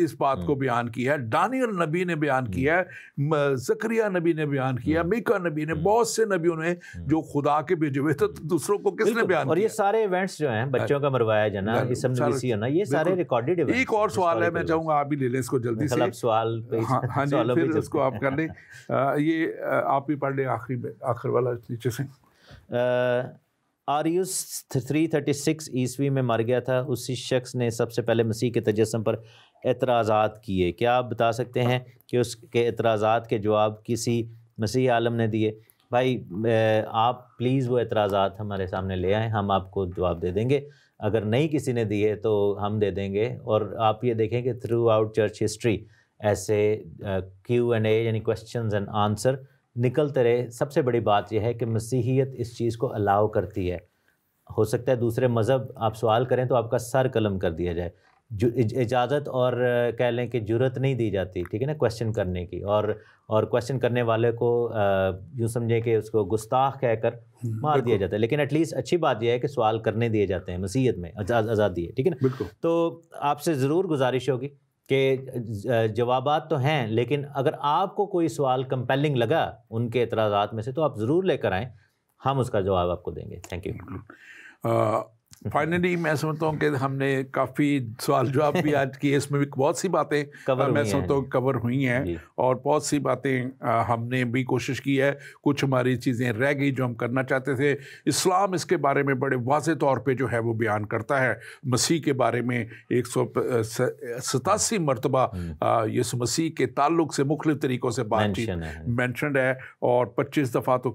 اس بات کو بیان کیا ہے، دانیل نبی نے بیان کیا ہے، زکریا نبی نے بیان کیا، میکا نبی نے، بہت سے نبیوں نے جو خدا کے بھیجے ہوئے، تو دوسروں کو کس نے بیان کیا؟ اور یہ سارے ایونٹس جو ہیں، بچوں کا مروایا جانا، اسم نویسی ہونا، یہ سارے ریکارڈڈ ایونٹس۔ ایک اور سوال ہے، میں چاہوں گا آپ بھی لے لیں اس کو جلدی سے۔ سوال ہاں جی، پھر اس کو آپ کر لیں۔ یہ آپ بھی پڑھ لیں آخر والا نیچے سے۔ آریوس 336 عیسوی میں مر گیا تھا، اسی شخص نے سب سے پہلے مسیح کے تجسم پر اعتراضات کیے۔ کیا آپ بتا سکتے ہیں کہ اس کے اعتراضات کے جواب کسی مسیح عالم نے دیے؟ بھائی آپ پلیز وہ اعتراضات ہمارے سامنے لے آئیں، ہم آپ کو جواب دے دیں گے۔ اگر نہیں کسی نے دیے تو ہم دے دیں گے۔ اور آپ یہ دیکھیں کہ تھرو آؤٹ چرچ ہسٹری ایسے Q&A یعنی کویسچنز اینڈ آنسر نکلتے رہے۔ سب سے بڑی بات یہ ہے کہ مسیحیت اس چیز کو الاؤ کرتی ہے۔ ہو سکتا ہے دوسرے مذہب آپ سوال کریں تو آپ کا سر قلم کر دیا جائے، اجازت اور کہہ لیں کہ جرت نہیں دی جاتی، ٹھیک ہے نا، کویسچن کرنے کی، اور کویسچن کرنے والے کو یوں سمجھیں کہ اس کو گستاخ کہہ کر مار دیا جاتا ہے۔ لیکن ایٹ لیسٹ اچھی بات یہ ہے کہ سوال کرنے دیے جاتے ہیں، مسیحیت میں آزادی ہے، ٹھیک ہے نا۔ تو آپ سے ضرور گزارش ہوگی کہ جوابات تو ہیں، لیکن اگر آپ کو کوئی سوال کمپیلنگ لگا ان کے اعتراضات میں سے تو آپ ضرور لے کر آئیں، ہم اس کا جواب آپ کو دیں گے۔ Thank you. فائنلی میں سمجھتا ہوں کہ ہم نے کافی سوال جواب بھی آج کیے، اس میں بھی بہت سی باتیں میں سمجھتا ہوں کور ہوئی ہیں، اور بہت سی باتیں ہم نے بھی کوشش کی ہے، کچھ ہماری چیزیں رہ گئی جو ہم کرنا چاہتے تھے۔ اسلام اس کے بارے میں بڑے واضح طور پہ جو ہے وہ بیان کرتا ہے، مسیح کے بارے میں 187 مرتبہ یسوع مسیح کے تعلق سے مختلف طریقوں سے بات چیت مینشنڈ ہے، اور 25 دفعہ تو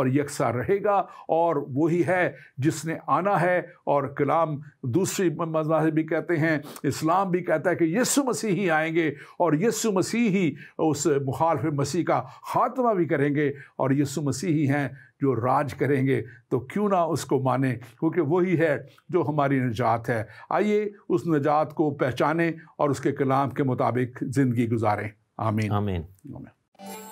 اور یکساں رہے گا، اور وہی ہے جس نے آنا ہے۔ اور کلام دوسری مذاہب بھی کہتے ہیں، اسلام بھی کہتا ہے کہ یسوع مسیح ہی آئیں گے، اور یسوع مسیح ہی اس مخالف مسیح کا خاتمہ بھی کریں گے، اور یسوع مسیح ہی ہیں جو راج کریں گے۔ تو کیوں نہ اس کو مانیں، کیونکہ وہی ہے جو ہماری نجات ہے۔ آئیے اس نجات کو پہچانیں اور اس کے کلام کے مطابق زندگی گزاریں۔ آمین۔ آمین۔ آمین۔